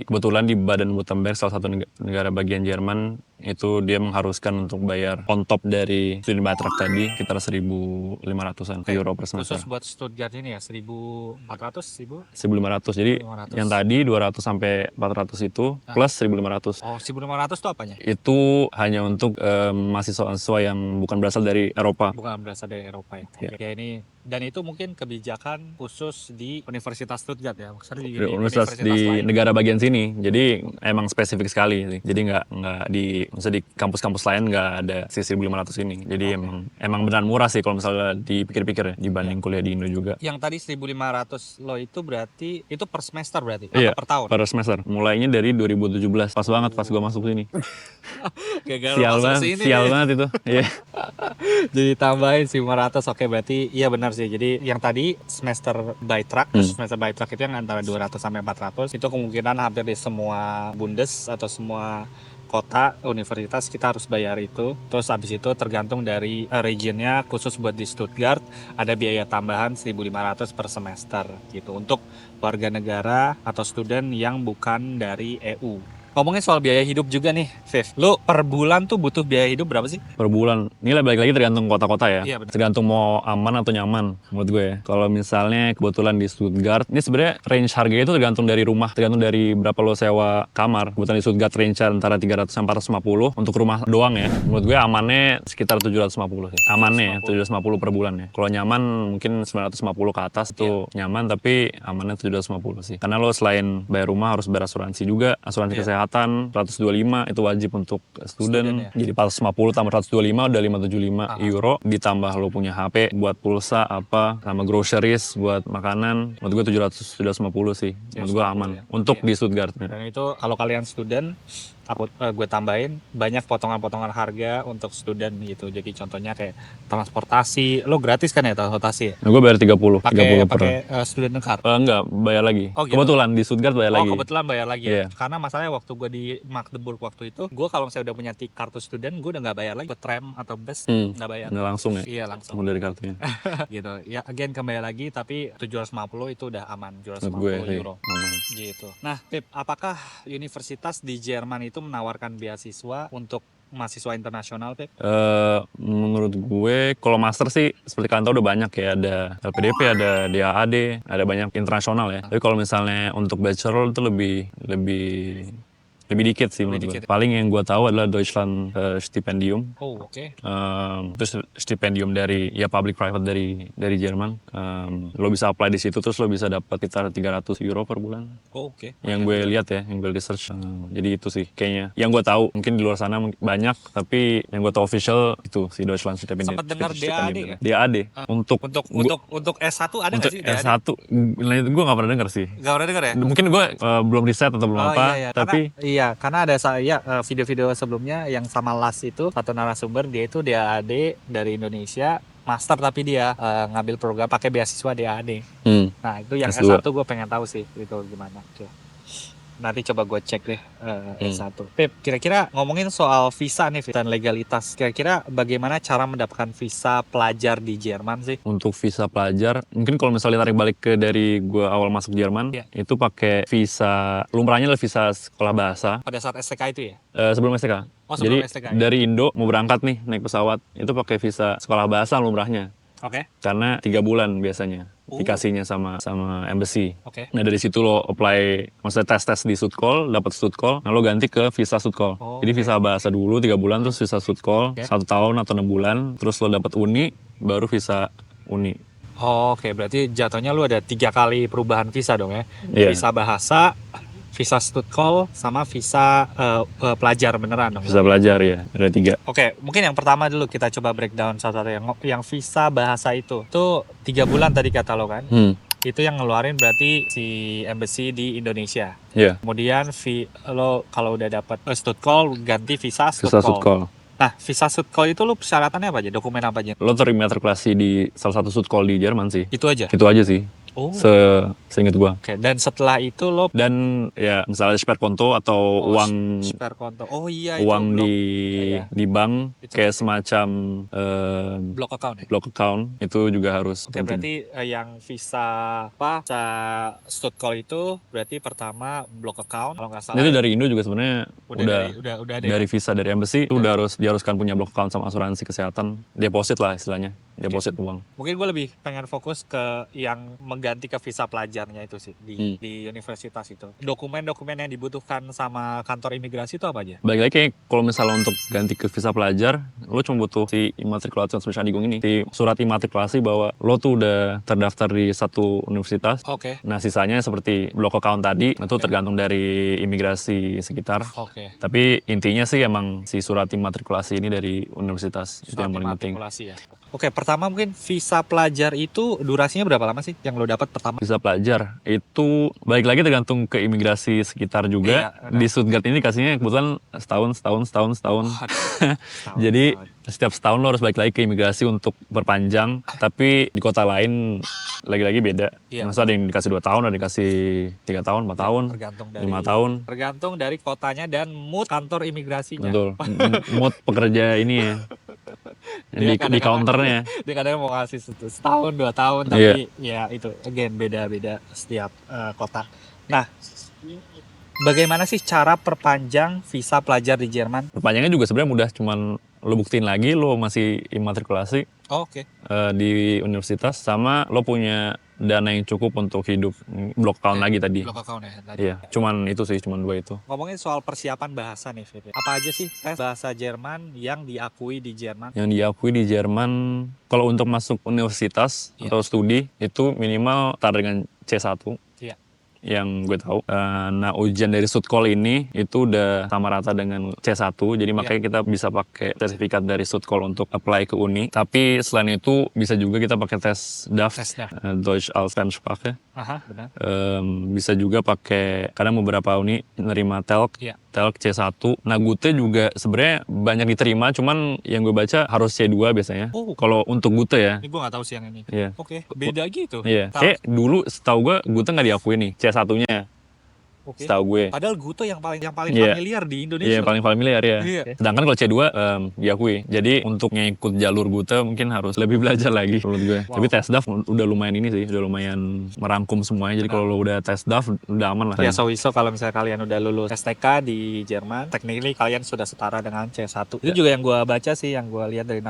kebetulan di Baden-Württemberg, salah satu negara bagian Jerman, itu dia mengharuskan untuk bayar on top dari Studienbeitrag tadi sekitar 1.500-an euro per semester. Khusus buat Stuttgart ini ya 1.400, 1.500. Jadi 1.500. yang tadi 200 sampai 400 itu plus 1.500. Oh, 1.500 itu apanya? Itu hanya untuk mahasiswa-mahasiswa yang bukan berasal dari Eropa. Bukan berasal dari Eropa ya. Ya ini, dan itu mungkin kebijakan khusus di Universitas Stuttgart ya. Maksudnya di Universitas di lain. negara bagian sini. Jadi emang spesifik sekali sih. Jadi nggak di kampus-kampus lain nggak ada si 1.500 ini. Jadi emang benar murah sih kalau misalnya dipikir-pikir ya, dibanding kuliah di Indo juga. Yang tadi 1.500 lo itu berarti itu per semester berarti? Iya, per tahun? Per semester. Mulainya dari 2017. Pas banget pas gua masuk sini. Sial banget itu. Iya. Jadi tambahin 1.500. Oke, berarti iya benar sih. Jadi yang tadi semester Beitrag, semester Beitrag itu yang antara 200 sampai 400, itu kemungkinan hampir di semua Bundes atau semua kota, universitas kita harus bayar itu. Terus habis itu tergantung dari regionnya, khusus buat di Stuttgart ada biaya tambahan 1.500 per semester gitu untuk warga negara atau student yang bukan dari EU. Ngomongin soal biaya hidup juga nih, Viv. Lu per bulan tuh butuh biaya hidup berapa sih? Per bulan. Ini balik lagi tergantung kota-kota ya. Iya, benar. Tergantung mau aman atau nyaman menurut gue ya. Kalau misalnya kebetulan di Stuttgart, ini sebenarnya range harganya itu tergantung dari rumah, tergantung dari berapa lo sewa kamar. Kebetulan di Stuttgart range antara 300 sampai 450 untuk rumah doang ya. Menurut gue amannya sekitar 750 sih. Amannya ya, 750 per bulan ya. Kalau nyaman mungkin 950 ke atas itu nyaman, tapi amannya 750 sih. Karena lo selain bayar rumah harus bayar asuransi juga, asuransi kesehatan 125 itu wajib untuk student. Ya. Jadi 450 tambah 125 udah 575 euro, ditambah lo punya HP buat pulsa apa sama groceries buat makanan. Menurut gue 750 sih. Menurut gue aman untuk di Stuttgart. Dan itu kalau kalian student, gue tambahin banyak potongan-potongan harga untuk student gitu. Jadi contohnya kayak transportasi, lo gratis kan ya transportasi? Nah, gue bayar 30 Pakai per. student card. Enggak, bayar lagi. Oh, gitu. Kebetulan di Stuttgart bayar lagi. Kebetulan bayar lagi ya. Iya. Karena masalahnya waktu gue di Magdeburg waktu itu, gue kalau misalnya udah punya kartu student, gue udah nggak bayar lagi. Buat tram atau bus nggak bayar. Nggak langsung ya? Iya, langsung. Dari kartunya. Gitu. Ya, again kembali lagi, tapi 750 itu udah aman. 750 Menurut gue sih, euro. aman. Gitu. Nah, Pip, apakah universitas di Jerman itu menawarkan beasiswa untuk mahasiswa internasional, Pip? Menurut gue kalau master sih seperti kalian tahu udah banyak ya, ada LPDP, ada DAAD, ada banyak internasional ya. Tapi kalau misalnya untuk bachelor itu lebih dikit sih menurut gue. Paling yang gue tahu adalah Deutschland Stipendium. Oh, oke. Terus stipendium dari ya public private dari Jerman. Lo bisa apply di situ, terus lo bisa dapat sekitar 300 euro per bulan. Oh, oke. Yang gue lihat ya, yang gue research. Jadi itu sih kayaknya. Yang gue tahu mungkin di luar sana banyak, tapi yang gue tahu official itu si Deutschland Stipendium. Sempat dengar DAAD nggak? DAAD. Untuk S1 ada nggak untuk sih DAAD? S1, gue nggak pernah dengar sih. Nggak pernah dengar ya? Mungkin gue belum riset atau belum apa, Iya. tapi Karena ada video-video sebelumnya yang sama Las itu satu narasumber dia itu DAAD dari Indonesia master, tapi dia ngambil program pakai beasiswa DAAD. Nah itu yang S2. S1 gue pengen tahu sih itu gimana. Nanti coba gue cek deh S1. Pip, kira-kira ngomongin soal visa nih dan legalitas, kira-kira bagaimana cara mendapatkan visa pelajar di Jerman sih? Untuk visa pelajar, mungkin kalau misalnya tarik balik ke dari gue awal masuk Jerman, itu pakai visa, lumrahnya adalah visa sekolah bahasa. Pada saat STK itu ya? Sebelum STK. Sebelum Jadi STK, dari Indo mau berangkat nih naik pesawat, itu pakai visa sekolah bahasa lumrahnya. Oke. Karena 3 bulan biasanya dikasihnya sama embassy. Oke. Nah dari situ lo apply, maksudnya tes di Stuttgart, dapat Stuttgart, nah lo ganti ke visa Stuttgart. Jadi visa bahasa dulu 3 bulan, terus visa Stuttgart 1 tahun atau 6 bulan, terus lo dapat uni, baru visa uni. Oke, berarti jatuhnya lu ada 3 kali perubahan visa dong ya? Iya. Visa bahasa, visa Stuttgart, sama visa pelajar beneran dong. Visa pelajar ya, ada 3. Oke, mungkin yang pertama dulu kita coba breakdown satu-satu yang visa bahasa itu. Itu 3 bulan tadi kata lo kan? Itu yang ngeluarin berarti si embassy di Indonesia. Iya. Kemudian lo kalau udah dapat Stuttgart ganti visa Visa Stuttgart. Stuttgart. Nah, visa Stuttgart itu lo persyaratannya apa aja? Dokumen apa aja? Lo termatrikulasi di salah satu Stuttgart di Jerman sih. Itu aja? Itu aja sih. Oh. Seingat gua. Oke, dan setelah itu lo Dan ya misalnya Sperkonto atau uang Sperkonto. Oh iya, uang itu di bank kayak semacam block account ya? block account itu juga harus Oke, berarti yang visa visa Stuttgart itu berarti pertama block account kalau nggak salah. itu dari Indo juga sebenarnya udah ada dari visa dari embassy itu udah diharuskan punya block account sama asuransi kesehatan, deposit lah istilahnya, deposit uang. Mungkin gue lebih pengen fokus ke yang mengganti ke visa pelajarnya itu sih di universitas itu. Dokumen-dokumen yang dibutuhkan sama kantor imigrasi itu apa aja? Balik lagi kayak kalau misalnya untuk ganti ke visa pelajar, lo cuma butuh si Immatrikulation Bescheinigung ini, si surat imatrikulasi bahwa lo tuh udah terdaftar di satu universitas. Oke. Nah sisanya seperti block account tadi, itu tergantung dari imigrasi sekitar. Oke. Tapi intinya sih emang si surat imatrikulasi ini dari universitas, itu yang paling penting. Ya. Oke, pertama mungkin visa pelajar itu durasinya berapa lama sih yang lo dapat pertama? Visa pelajar itu balik lagi tergantung ke imigrasi sekitar juga. Di Stuttgart ini kasihnya kebetulan setahun. Jadi setiap setahun lo harus balik lagi ke imigrasi untuk perpanjang. Tapi di kota lain lagi-lagi beda. Maksudnya ada yang dikasih 2 tahun, ada yang dikasih 3 tahun, 4 tahun, 5 tahun. Tergantung dari kotanya dan mood kantor imigrasinya. Betul. Mood pekerja ini ya. Di counternya. Dia kadang mau kasih setahun 2 tahun, tapi ya itu again beda-beda setiap kota. Nah, Bagaimana sih cara perpanjang visa pelajar di Jerman? Perpanjangannya juga sebenarnya mudah, cuman lo buktiin lagi lo masih immatrikulasi Oke. di universitas, sama lo punya dana yang cukup untuk hidup blok tahun lagi tadi. Blok account ya tadi. Iya, cuman itu sih, cuman 2 itu. Ngomongin soal persiapan bahasa nih, Fit. Apa aja sih tes bahasa Jerman yang diakui di Jerman? Yang diakui di Jerman, kalau untuk masuk universitas Iya. atau studi itu minimal start dengan C1. Iya. Yang gue tahu. Nah, ujian dari Sudkol ini itu udah sama rata dengan C1, jadi makanya kita bisa pakai sertifikat dari Sudkol untuk apply ke uni. Tapi selain itu bisa juga kita pakai tes DAF, Tes DAF. Deutsch als Fremdsprache. Aha, benar. Bisa juga pakai, kadang beberapa uni nerima TELK, Iya. TELK C1. Nah, GUTE juga sebenarnya banyak diterima, cuman yang gue baca harus C2 biasanya. Oh. Kalau untuk GUTE ya. Ini gue nggak tahu sih yang ini. Iya. Oke, beda gitu. Iya. Tahu. Dulu setahu gue GUTE nggak diakui nih, C1-nya. Oke. Setahu gue. Padahal Guto yang paling Iya. familiar di Indonesia. Iya, paling familiar ya. Iya. Sedangkan kalau C2 diakui. Jadi untuk ngikut jalur GUTE mungkin harus lebih belajar lagi menurut gue. Wow. Tapi tes DAF udah lumayan ini sih, udah lumayan merangkum semuanya. Jadi kalau lo udah tes DAF udah aman lah. Ya, so kalau misalnya kalian udah lulus STK di Jerman, technically kalian sudah setara dengan C1. Itu juga yang gue baca sih, yang gue lihat dari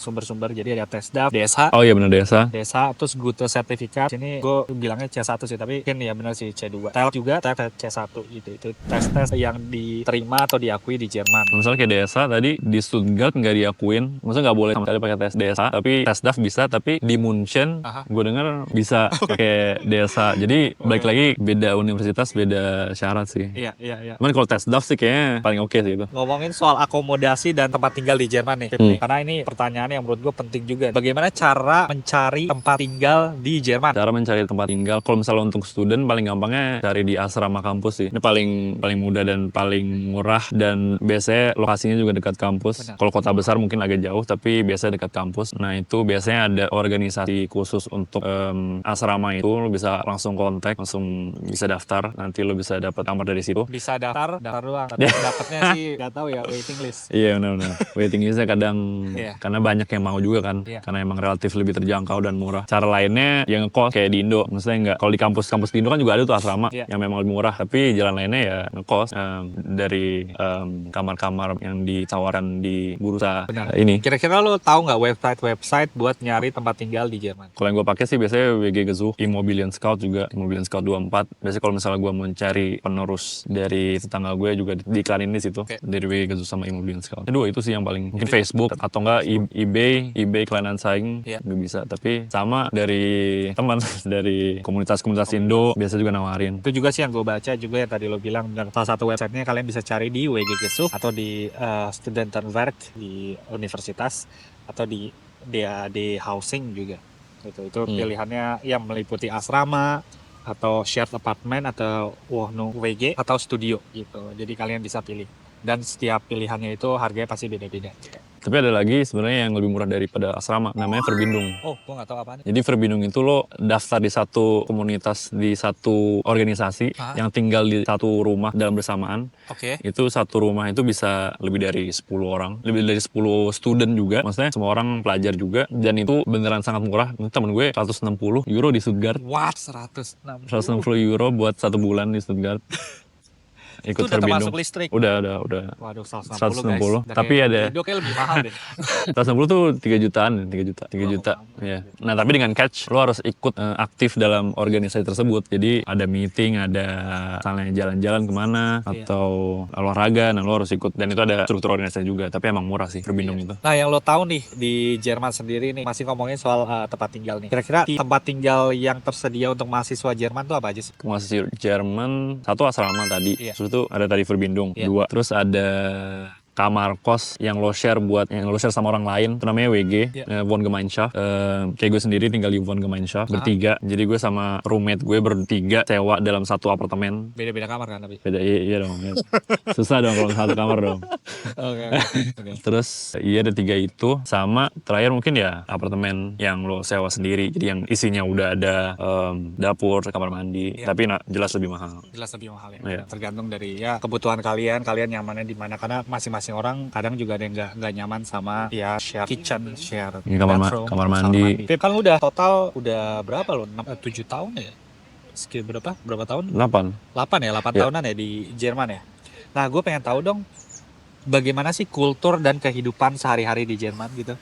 sumber-sumber. Jadi ada tes DAF, DSH, Oh iya benar desa. terus Gute sertifikat. Ini gue bilangnya C1 sih, tapi mungkin ya benar sih C2. TELK juga, TELK C1 gitu. Itu tes-tes yang diterima atau diakui di Jerman. Misalnya kayak desa tadi di Stuttgart nggak diakuin, maksudnya nggak boleh sama sekali pakai tes desa, tapi tes DAF bisa. Tapi di Munchen Aha. gue dengar bisa pakai desa. Jadi balik lagi beda universitas beda syarat sih. Iya. Cuman kalau tes DAF sih kayaknya paling oke sih itu. Ngomongin soal akomodasi dan tempat tinggal di Jerman nih, Pip, nih. Karena ini pertanyaan yang menurut gue penting juga. Bagaimana cara mencari tempat tinggal di Jerman? Cara mencari tempat tinggal, kalau misalnya untuk student paling gampangnya cari di asrama kampus sih. Ini paling mudah dan paling murah, dan biasanya lokasinya juga dekat kampus. Benar. Kalau kota besar mungkin agak jauh, tapi biasanya dekat kampus. Nah itu biasanya ada organisasi khusus untuk asrama itu, lo bisa langsung kontak, langsung bisa daftar. Nanti lo bisa dapat kamar dari situ. Bisa daftar doang. Tapi dapatnya sih nggak tahu ya, waiting list. Iya benar-benar. Waiting listnya kadang Iya. karena banyak yang mau juga kan, Iya. karena emang relatif lebih terjangkau dan murah. Cara lainnya yang ngekos kayak di Indo, maksudnya enggak. Kalau di kampus-kampus di Indo kan juga ada tuh asrama Iya. yang memang lebih murah, tapi jalan lainnya ya ngekos dari kamar-kamar yang ditawarkan di bursa Benar. ini. Kira-kira lo tahu nggak website buat nyari tempat tinggal di Jerman? Kalau yang gue pakai sih biasanya WG Gesuch, Immobilien Scout juga, Immobilien Scout 24. Biasanya kalau misalnya gue mau cari penerus dari tetangga gue juga diiklanin di situ. Oke. Dari WG Gesuch sama Immobilien Scout. Kedua itu sih yang paling, mungkin Facebook atau enggak eBay Kleinanzeigen Iya. juga bisa. Tapi sama dari teman dari komunitas-komunitas Indo biasa juga nawarin. Itu juga sih yang gue baca juga, yang tadi lo bilang, dan salah satu websitenya kalian bisa cari di WG Gesuch atau di Studentenwerk di universitas, atau di DAD Housing juga. Itu pilihannya yang meliputi asrama atau shared apartment atau wohnung WG atau studio gitu. Jadi kalian bisa pilih. Dan setiap pilihannya itu harganya pasti beda-beda. Tapi ada lagi sebenarnya yang lebih murah daripada asrama, namanya Verbindung. Oh, gue nggak tahu apaan. Jadi Verbindung itu lo daftar di satu komunitas, di satu organisasi yang tinggal di satu rumah dalam bersamaan. Oke. Itu satu rumah itu bisa lebih dari 10 orang, lebih dari 10 student juga. Maksudnya semua orang pelajar juga, dan itu beneran sangat murah. Ini temen gue 160 euro di Stuttgart. What? 160. 160 euro buat 1 bulan di Stuttgart. Ikut Itu udah Verbindung. termasuk listrik. Udah. Waduh, 160. guys. Tapi ada- Indo kayak lebih mahal deh. 160 tuh 3 jutaan, 3 juta. Ya. Nah, tapi dengan catch, lo harus ikut aktif dalam organisasi tersebut. Jadi ada meeting, ada misalnya jalan-jalan kemana, atau olahraga, nah lo harus ikut. Dan itu ada struktur organisasi juga, tapi emang murah sih Verbindung itu. Nah, yang lo tahu nih di Jerman sendiri nih, masih ngomongin soal tempat tinggal nih. Kira-kira tempat tinggal yang tersedia untuk mahasiswa Jerman tuh apa aja sih? Masih Jerman, satu asrama tadi, Iya. terus itu ada tadi Verbindung, Iya. 2. Terus ada kamar kos yang lo share sama orang lain, itu namanya WG, Iya. Wohngemeinschaft. Kayak gue sendiri tinggal di Wohngemeinschaft bertiga, jadi gue sama roommate gue bertiga sewa dalam satu apartemen. Beda-beda kamar kan tapi? Beda, iya dong, ya. Susah dong kalau satu kamar dong. Oke. Terus iya ada 3 itu, sama terakhir mungkin ya apartemen yang lo sewa sendiri, jadi yang isinya udah ada dapur, kamar mandi, Iya. tapi jelas lebih mahal. Jelas lebih mahal ya. Iya. Tergantung dari ya kebutuhan kalian nyamannya di mana, karena masing-masing orang kadang juga ada yang nggak nyaman sama ya share kitchen, share Ini kamar bathroom, mandi. Pip, kan lu udah total udah berapa lo? 7 tahun ya? sekitar berapa tahun? 8. 8 ya, 8 Ya. tahunan ya di Jerman ya. Nah, gue pengen tahu dong bagaimana sih kultur dan kehidupan sehari-hari di Jerman gitu.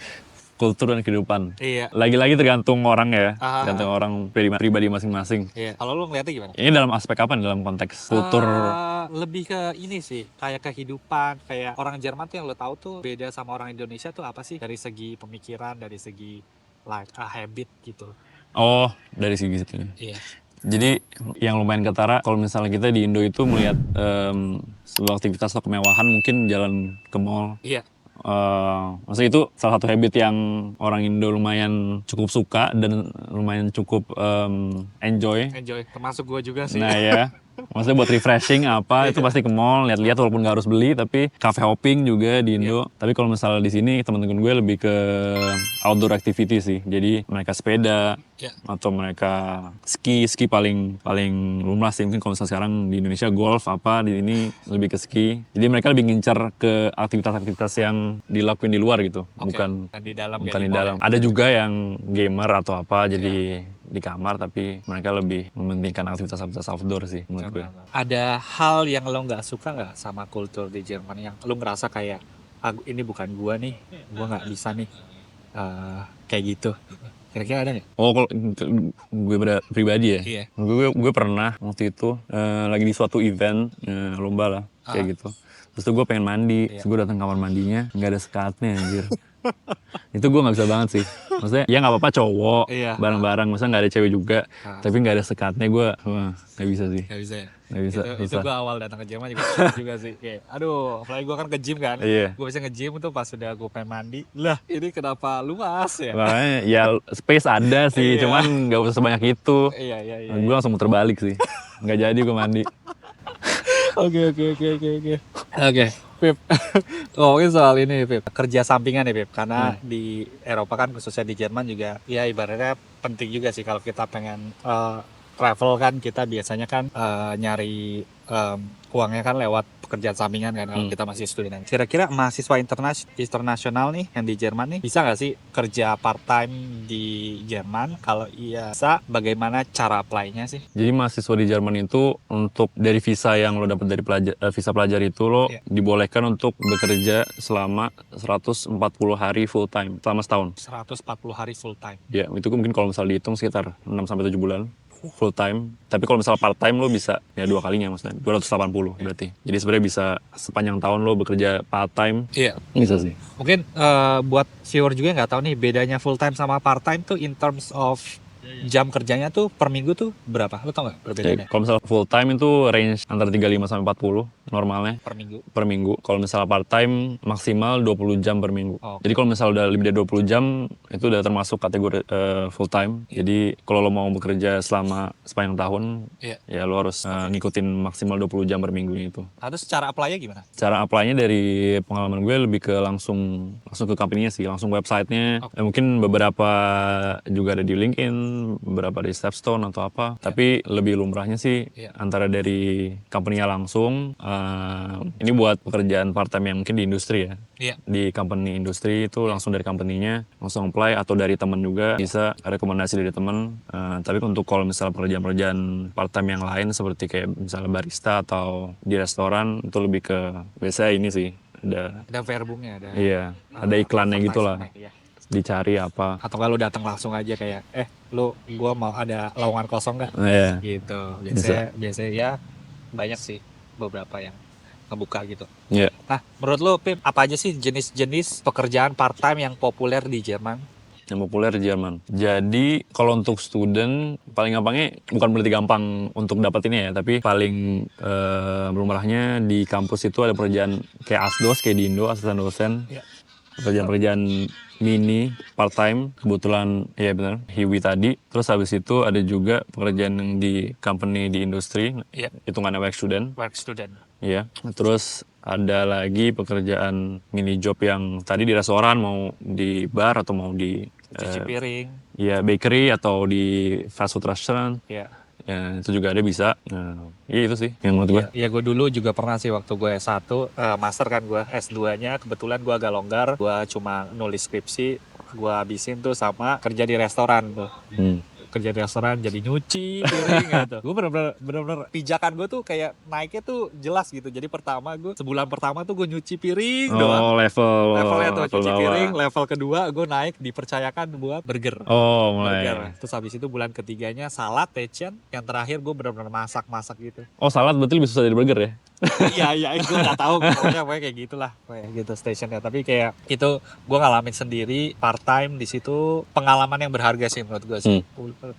Kultur dan kehidupan. Iya. Lagi-lagi tergantung orang ya, Ah. tergantung orang pribadi masing-masing. Iya. Kalau lu ngeliatnya gimana? Ini dalam aspek apa nih, dalam konteks kultur? Lebih ke ini sih, kayak kehidupan, kayak orang Jerman tuh yang lo tahu tuh beda sama orang Indonesia tuh apa sih dari segi pemikiran, dari segi habit gitu. Oh, dari segi situ. Iya. Jadi yang lumayan ketara kalau misalnya kita di Indo itu melihat sebuah aktivitas atau kemewahan, mungkin jalan ke mall. Iya. Maksudnya itu salah satu habit yang orang Indo lumayan cukup suka dan lumayan cukup enjoy. Termasuk gue juga sih. Nah ya, maksudnya buat refreshing apa itu pasti ke mall, lihat-lihat walaupun nggak harus beli, tapi cafe hopping juga di Indo. Tapi kalau misalnya di sini teman-teman gue lebih ke outdoor activity sih. Jadi mereka sepeda atau mereka ski paling lumrah sih. Mungkin kalau misalnya sekarang di Indonesia golf apa, di sini lebih ke ski. Jadi mereka lebih ngincar ke aktivitas-aktivitas yang dilakuin di luar gitu, bukan di dalam. bukan di dalam. Ada juga yang gamer atau apa, jadi di kamar, tapi mereka lebih mementingkan aktivitas-aktivitas outdoor sih menurut gue. Ada hal yang lo nggak suka nggak sama kultur di Jerman yang lo ngerasa kayak ini bukan gua nih, gua nggak bisa nih kayak gitu. Kira-kira ada nggak? Oh, kalau gue pribadi ya, Iya. gue pernah waktu itu lagi di suatu event lomba lah kayak gitu. Terus tuh gue pengen mandi, terus gue datang kamar mandinya nggak ada sekatnya anjir. Itu gue nggak bisa banget sih. Maksudnya ya nggak apa-apa cowok bareng-bareng, maksudnya nggak ada cewek juga, tapi nggak ada sekatnya gue nggak bisa sih. Nggak bisa ya? Nggak bisa. Itu gue awal datang ke Jerman juga sih. Kayak, aduh, apalagi gue kan ke gym kan. Iya. Gue bisa nge-gym tuh pas udah gue pengen mandi. Lah, ini kenapa luas ya? Makanya ya space ada sih, cuman nggak usah sebanyak itu. Iya. Gue langsung muter balik sih, nggak jadi gue mandi. Oke. Pip, ngomongin soal ini Pip, kerja sampingan ya Pip, karena di Eropa kan khususnya di Jerman juga, ya ibaratnya penting juga sih kalau kita pengen travel kan, kita biasanya kan nyari uangnya kan lewat pekerjaan sampingan kan kalau kita masih student. Kira-kira mahasiswa internasional nih yang di Jerman nih bisa nggak sih kerja part time di Jerman? Kalau iya bisa, bagaimana cara apply-nya sih? Jadi mahasiswa di Jerman itu untuk dari visa yang lo dapat dari visa pelajar itu lo dibolehkan untuk bekerja selama 140 hari full time selama setahun. 140 hari full time. Ya, itu mungkin kalau misal dihitung sekitar 6-7 bulan full time. Tapi kalau misal part time lo bisa ya 2 kalinya maksudnya 280 berarti. Jadi sebenarnya bisa sepanjang tahun lo bekerja part time. Iya. Bisa sih. Mungkin buat viewer juga nggak tahu nih bedanya full time sama part time tuh in terms of jam kerjanya tuh per minggu tuh berapa? Lo tau nggak perbedaannya? Kalau misalnya full time itu range antara 35 sampai 40 normalnya per minggu. Kalau misalnya part time maksimal 20 jam per minggu. Jadi kalau misalnya udah lebih dari 20 jam itu udah termasuk kategori full time. Jadi kalau lo mau bekerja selama sepanjang tahun ya lo harus ngikutin maksimal 20 jam per minggu itu. Terus cara apply-nya gimana? Cara apply-nya dari pengalaman gue lebih ke langsung ke company-nya sih, langsung website-nya. Mungkin beberapa juga ada di LinkedIn, beberapa di Stepstone atau apa. Tapi lebih lumrahnya sih antara dari company-nya langsung. Ini buat pekerjaan part time yang mungkin di industri ya. Di company industri itu langsung dari company-nya langsung apply, atau dari teman juga bisa rekomendasi dari teman. Tapi untuk kalau misalnya pekerjaan part time yang lain seperti kayak misalnya barista atau di restoran itu lebih ke biasa ini sih ada verbumnya, ada. Iya, ada iklannya gitulah. Dicari apa. Atau kalau datang langsung aja kayak gua mau ada lowongan kosong nggak? Gitu. Biasanya ya banyak sih beberapa yang ngebuka gitu. Nah, menurut lo Pip, apa aja sih jenis-jenis pekerjaan part time yang populer di Jerman? Yang populer di Jerman. Jadi kalau untuk student paling gampangnya, bukan berarti gampang untuk dapetinnya ya, tapi paling lumrahnya di kampus itu ada pekerjaan kayak ASDOS kayak di Indo, asisten dosen. Pekerjaan mini part time, kebetulan ya benar Hiwi tadi. Terus habis itu ada juga pekerjaan yang di company di industri, hitungannya work student. Iya. Terus ada lagi pekerjaan mini job yang tadi di restoran, mau di bar atau mau di cuci piring. Iya, bakery atau di fast food restaurant. Ya, itu juga ada bisa. Iya itu sih yang menurut gue. Iya, gue dulu juga pernah sih waktu gue S1, master kan gue, S2-nya kebetulan gue agak longgar. Gue cuma nulis skripsi, gue habisin tuh sama kerja di restoran tuh. kerja di restoran jadi nyuci piring gitu. Gue bener-bener pijakan gue tuh kayak naiknya tuh jelas gitu. Jadi sebulan pertama tuh gue nyuci piring doang. Levelnya tuh cuci bawah. piring. Level kedua gue naik dipercayakan buat burger. Oh, Burger. mulai. Terus habis itu bulan ketiganya salad, Techen. Yang terakhir gue bener-bener masak gitu. Oh, salad berarti lebih susah dari burger ya? Iya, gue nggak tahu, pokoknya kayak gitulah, kayak gitu stationnya. Tapi kayak itu gue ngalamin sendiri part time di situ, pengalaman yang berharga sih menurut gue sih.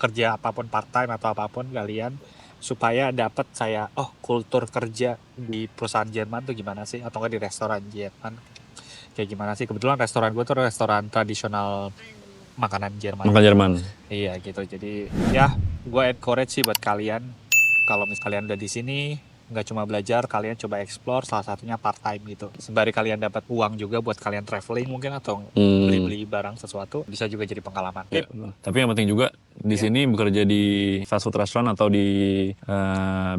Kerja apapun part time atau apapun kalian, supaya dapat kultur kerja di perusahaan Jerman tuh gimana sih, atau enggak di restoran Jerman kayak gimana sih. Kebetulan restoran gue tuh restoran tradisional makanan Jerman. Makan Jerman. Iya gitu. Jadi ya gue encourage sih buat kalian, kalau misalnya kalian udah di sini nggak cuma belajar, kalian coba explore, salah satunya part time gitu. Sembari kalian dapat uang juga buat kalian traveling mungkin, atau beli-beli barang sesuatu, bisa juga jadi pengalaman. Ya, tapi yang penting juga di sini bekerja di fast food restaurant atau di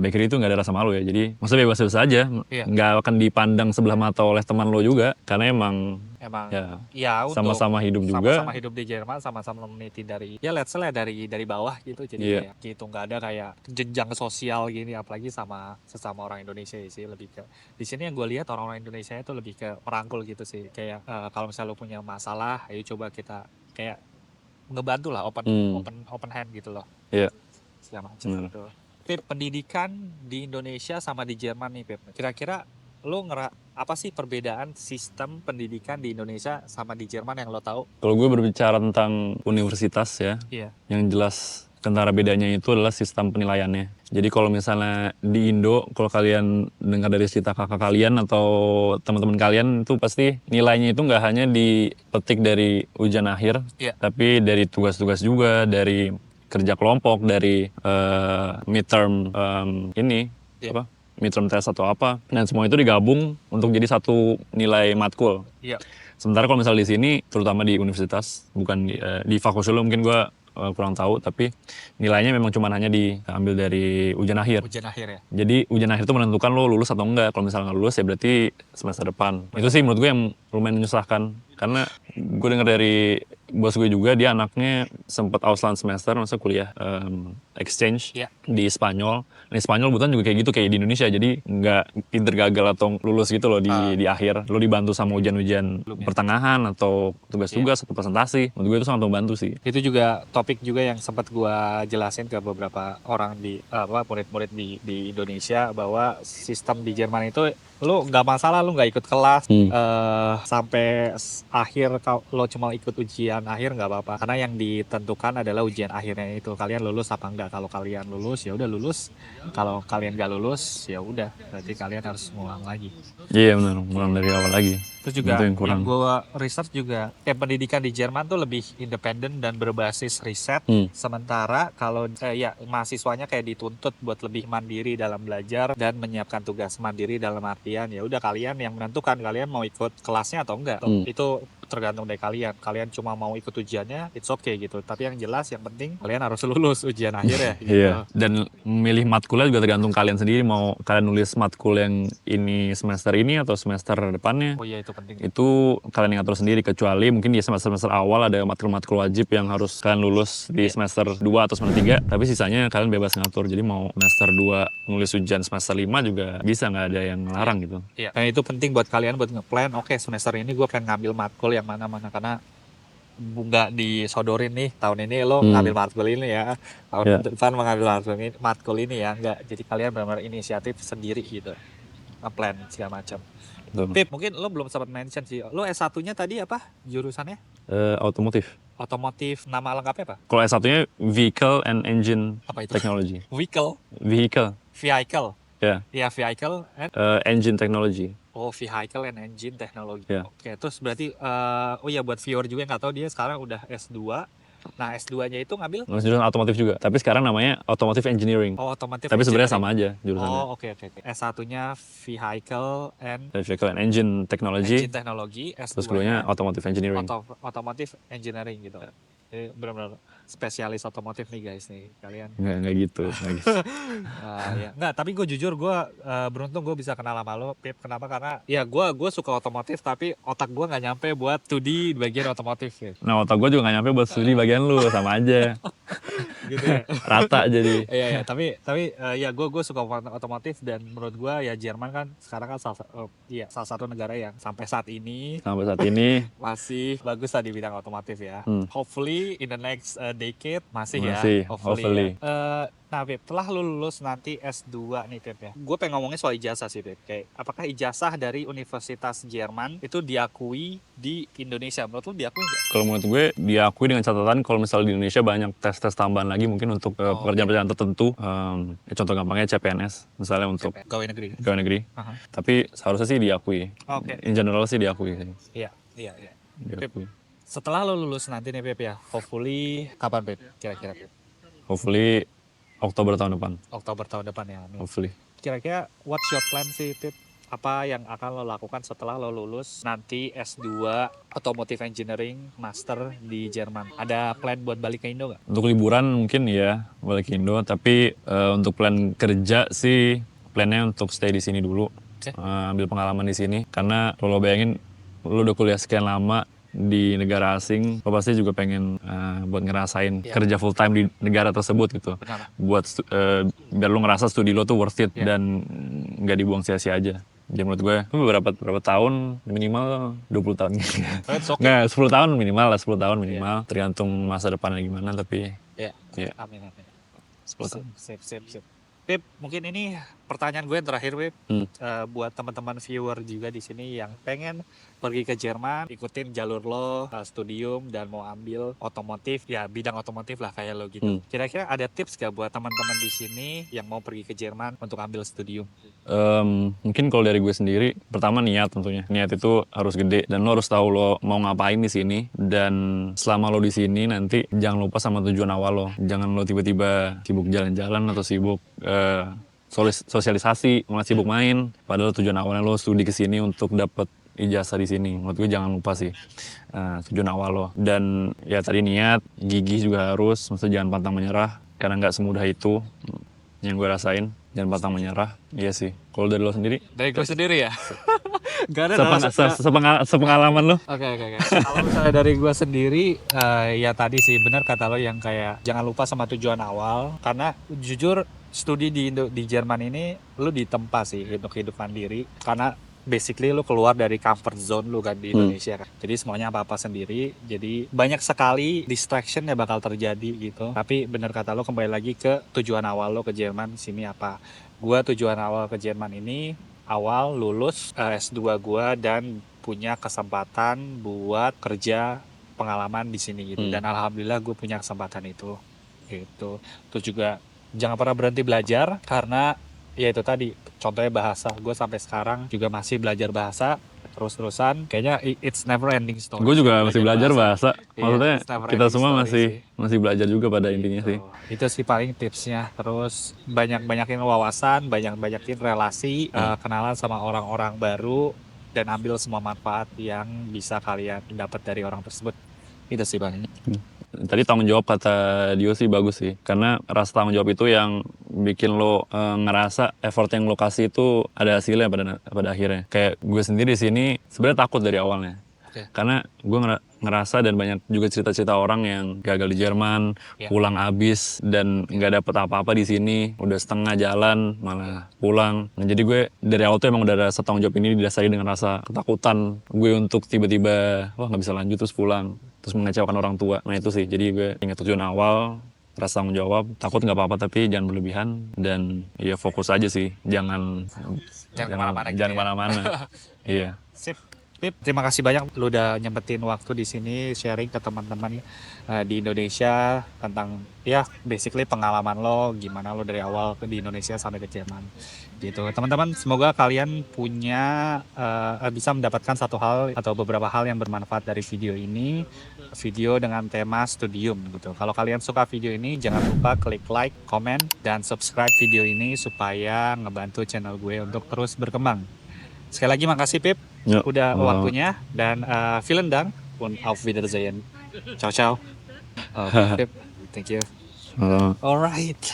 bakery itu nggak ada rasa malu ya. Jadi maksudnya bebas-bebas aja, nggak akan dipandang sebelah mata oleh teman lo juga, karena emang ya sama-sama hidup juga, sama-sama hidup di Jerman, sama-sama meniti dari let's say dari bawah gitu. Jadi kayak gitu, nggak ada kayak jenjang sosial gini, apalagi sama sesama orang Indonesia sih. Lebih ke di sini yang gue lihat orang-orang Indonesia itu lebih ke merangkul gitu sih. Kayak kalau misalnya lo punya masalah, ayo coba kita kayak ngebantu lah, open hand gitu loh. Iya. Segala macam gitu. Pip, pendidikan di Indonesia sama di Jerman nih, Pip. Kira-kira lo apa sih perbedaan sistem pendidikan di Indonesia sama di Jerman yang lo tahu? Kalau gue berbicara tentang universitas ya, yang jelas antara bedanya itu adalah sistem penilaiannya. Jadi kalau misalnya di Indo, kalau kalian dengar dari cerita kakak kalian atau teman-teman kalian, itu pasti nilainya itu nggak hanya dipetik dari ujian akhir, tapi dari tugas-tugas juga, dari kerja kelompok, dari midterm midterm test atau apa, dan semua itu digabung untuk jadi satu nilai matkul. Sementara kalau misalnya di sini, terutama di universitas, bukan di Fakultas mungkin gue kurang tahu, tapi nilainya memang cuma hanya diambil dari ujian akhir. Ujian akhir ya. Jadi ujian akhir itu menentukan lo lulus atau enggak. Kalau misalnya nggak lulus ya berarti semester depan. Itu sih menurut gue yang lumayan menyusahkan. Karena gue dengar dari bos gue juga, dia anaknya sempat Ausland semester, masa kuliah exchange di Spanyol. Di Spanyol bukan juga kayak gitu, kayak di Indonesia. Jadi nggak pinter gagal atau lulus gitu loh di akhir. Lo dibantu sama ujian-ujian pertengahan atau tugas-tugas atau presentasi. Menurut gue itu sangat membantu sih. Itu juga topik juga yang sempat gue jelasin ke beberapa orang murid-murid di Indonesia, bahwa sistem di Jerman itu lo nggak masalah lo nggak ikut kelas sampai akhir, lo cuma ikut ujian akhir nggak apa-apa, karena yang ditentukan adalah ujian akhirnya itu kalian lulus apa enggak. Kalau kalian lulus ya udah lulus, kalau kalian nggak lulus ya udah berarti kalian harus ngulang lagi. Iya benar, ngulang dari awal lagi. Terus juga yang gue research juga, pendidikan di Jerman tuh lebih independen dan berbasis riset. Sementara kalau mahasiswanya kayak dituntut buat lebih mandiri dalam belajar dan menyiapkan tugas mandiri, dalam artian ya udah kalian yang menentukan kalian mau ikut kelasnya atau enggak. Itu tergantung dari kalian. Kalian cuma mau ikut ujiannya, it's okay gitu. Tapi yang jelas, yang penting kalian harus lulus ujian akhir ya. Gitu. Iya. Dan memilih matkulnya juga tergantung kalian sendiri. Mau kalian nulis matkul yang ini semester ini atau semester depannya. Oh iya, itu penting. Itu kalian yang ngatur sendiri. Kecuali mungkin di semester awal ada matkul-matkul wajib yang harus kalian lulus di semester 2 atau semester 3. Tapi sisanya kalian bebas ngatur. Jadi mau semester 2 nulis ujian semester 5 juga bisa, nggak ada yang larang gitu. Iya. Dan itu penting buat kalian buat ngeplan. Oke, semester ini gue pengen ngambil matkul yang mana-mana, karena nggak disodorin nih tahun ini lo ngambil matkul ini ya, tahun depan mengambil matkul ini ya, nggak. Jadi kalian benar-benar inisiatif sendiri gitu, plan segala macam. Pip, mungkin lo belum sempat mention sih, lo S1-nya tadi apa jurusannya? Otomotif. Otomotif, nama lengkapnya apa? Kalau S1-nya Vehicle and Engine Technology. Vehicle. Ya. Iya, vehicle and engine technology. Oh, vehicle and engine technology. Oke, terus berarti buat viewer juga yang nggak tahu, dia sekarang udah S2. Nah, S2-nya itu ngambil jurusan otomotif juga, tapi sekarang namanya Automotive Engineering. Oh, otomotif. Tapi sebenarnya sama aja jurusannya. Oh, oke. S1-nya Vehicle and Engine Technology. S2-nya Terus keduanya Automotive Engineering. Automotive Engineering gitu. Jadi benar-benar spesialis otomotif nih guys nih kalian. Nggak gitu. Ya. Nggak, tapi gue jujur gue beruntung gue bisa kenal sama lo, Pip. Kenapa? Karena ya gue suka otomotif tapi otak gue nggak nyampe buat studi di bagian otomotif gitu. Nah, otak gue juga nggak nyampe buat studi bagian lu, sama aja. Gitu ya. Rata jadi. Iya tapi ya gue suka otomotif dan menurut gue ya Jerman kan sekarang kan salah satu negara yang sampai saat ini masih bagus lah di bidang otomotif ya. Hopefully in the next decade masih ya. Hopefully. Ya. Nah Pip, setelah lu lulus nanti S2 nih Pip ya. Gue pengen ngomongin soal ijazah sih Pip. Kayak apakah ijazah dari Universitas Jerman itu diakui di Indonesia? Menurut lu diakui nggak? Kalau menurut gue diakui dengan catatan kalau misalnya di Indonesia banyak tes-tes tambahan lagi mungkin untuk pekerjaan-pekerjaan tertentu. Contoh gampangnya CPNS misalnya untuk Pegawai negeri. pegawai negeri. Tapi seharusnya sih diakui. Oke. In general sih diakui. Iya. Diakui. Setelah lo lulus nanti nih Pip ya, hopefully kapan Pip? Kira-kira Pip? Hopefully Oktober tahun depan. Oktober tahun depan ya. Hopefully. Kira-kira what's your plan sih Pip? Apa yang akan lo lakukan setelah lo lulus nanti S2 Automotive Engineering Master di Jerman? Ada plan buat balik ke Indo nggak? Untuk liburan mungkin ya balik ke Indo, tapi untuk plan kerja sih plannya untuk stay di sini dulu. Ambil pengalaman di sini karena kalau lo bayangin lo udah kuliah sekian lama di negara asing, lo pasti juga pengen buat ngerasain kerja full time di negara tersebut gitu. Benar. Buat biar lo ngerasa studi lo tuh worth it dan nggak dibuang sia-sia aja. Jadi menurut gue beberapa tahun minimal 20 tahun gitu. Nggak 10 tahun minimal lah, 10 tahun minimal. Tergantung masa depannya gimana tapi ya. Amin. 10 tahun. Sip. Pip, mungkin ini pertanyaan gue yang terakhir Pip. Buat teman-teman viewer juga di sini yang pengen pergi ke Jerman, ikutin jalur lo, studium dan mau ambil otomotif, ya bidang otomotif lah kayak lo gitu. Kira-kira ada tips gak buat teman-teman di sini yang mau pergi ke Jerman untuk ambil studium? Mungkin kalau dari gue sendiri, pertama niat tentunya. Niat itu harus gede dan lo harus tahu lo mau ngapain di sini. Dan selama lo di sini nanti jangan lupa sama tujuan awal lo. Jangan lo tiba-tiba sibuk jalan-jalan atau sibuk sosialisasi, malah sibuk main. Padahal tujuan awalnya lo studi ke sini untuk dapat ijazah di sini. Menurut gue jangan lupa sih tujuan awal lo. Dan ya tadi niat, gigih juga harus. Maksudnya jangan pantang menyerah karena nggak semudah itu yang gue rasain. Jangan pantang menyerah. Iya sih. Kalau dari lo sendiri? Dari gue sendiri ya. Gak ada sepengalaman lo? Oke. Kalau misalnya dari gue sendiri, ya tadi sih benar kata lo yang kayak jangan lupa sama tujuan awal. Karena jujur studi di Jerman ini lo ditempa sih untuk hidup mandiri. Karena basically lu keluar dari comfort zone lu kan di Indonesia kan. Jadi semuanya apa-apa sendiri. Jadi banyak sekali distraction yang bakal terjadi gitu. Tapi bener kata lu kembali lagi ke tujuan awal lu ke Jerman sini apa. Gua tujuan awal ke Jerman ini awal lulus S2 gua dan punya kesempatan buat kerja pengalaman di sini gitu. Dan alhamdulillah gue punya kesempatan itu. Gitu. Terus juga jangan pernah berhenti belajar karena ya itu tadi contohnya bahasa, gue sampai sekarang juga masih belajar bahasa terus-terusan. Kayaknya it's never ending story. Gue juga masih belajar bahasa. Maksudnya It's kita semua story masih belajar juga pada intinya sih. Itu sih paling tipsnya. Terus banyakin wawasan, banyakin relasi, kenalan sama orang-orang baru dan ambil semua manfaat yang bisa kalian dapat dari orang tersebut. Itu sih paling. Tadi tanggung jawab kata Dio sih bagus sih, karena rasa tanggung jawab itu yang bikin lo ngerasa effort yang lo kasih itu ada hasilnya pada akhirnya. Kayak gue sendiri di sini sebenarnya takut dari awalnya, karena gue ngerasa dan banyak juga cerita-cerita orang yang gagal di Jerman, pulang abis dan nggak dapet apa-apa di sini, udah setengah jalan malah pulang. Nah, jadi gue dari awal tuh emang udah ada rasa tanggung jawab ini didasari dengan rasa ketakutan gue untuk tiba-tiba wah nggak bisa lanjut terus pulang. Terus mengecewakan orang tua. Nah itu sih, jadi gue ingat tujuan awal, rasa tanggung jawab, takut nggak apa-apa tapi jangan berlebihan dan ya fokus aja sih, jangan kemana-mana. Iya. Sip. Pip, terima kasih banyak lu udah nyempetin waktu di sini sharing ke teman-teman di Indonesia tentang ya basically pengalaman lo, gimana lo dari awal di Indonesia sampai ke Jerman. Gitu. Teman-teman, semoga kalian punya bisa mendapatkan satu hal atau beberapa hal yang bermanfaat dari video ini. Video dengan tema studium gitu. Kalau kalian suka video ini, jangan lupa klik like, komen, dan subscribe video ini supaya ngebantu channel gue untuk terus berkembang. Sekali lagi makasih Pip, udah waktunya dan vielen Dank und auf Wiedersehen. Ciao ciao. Oke, thank you. Uh, Alright.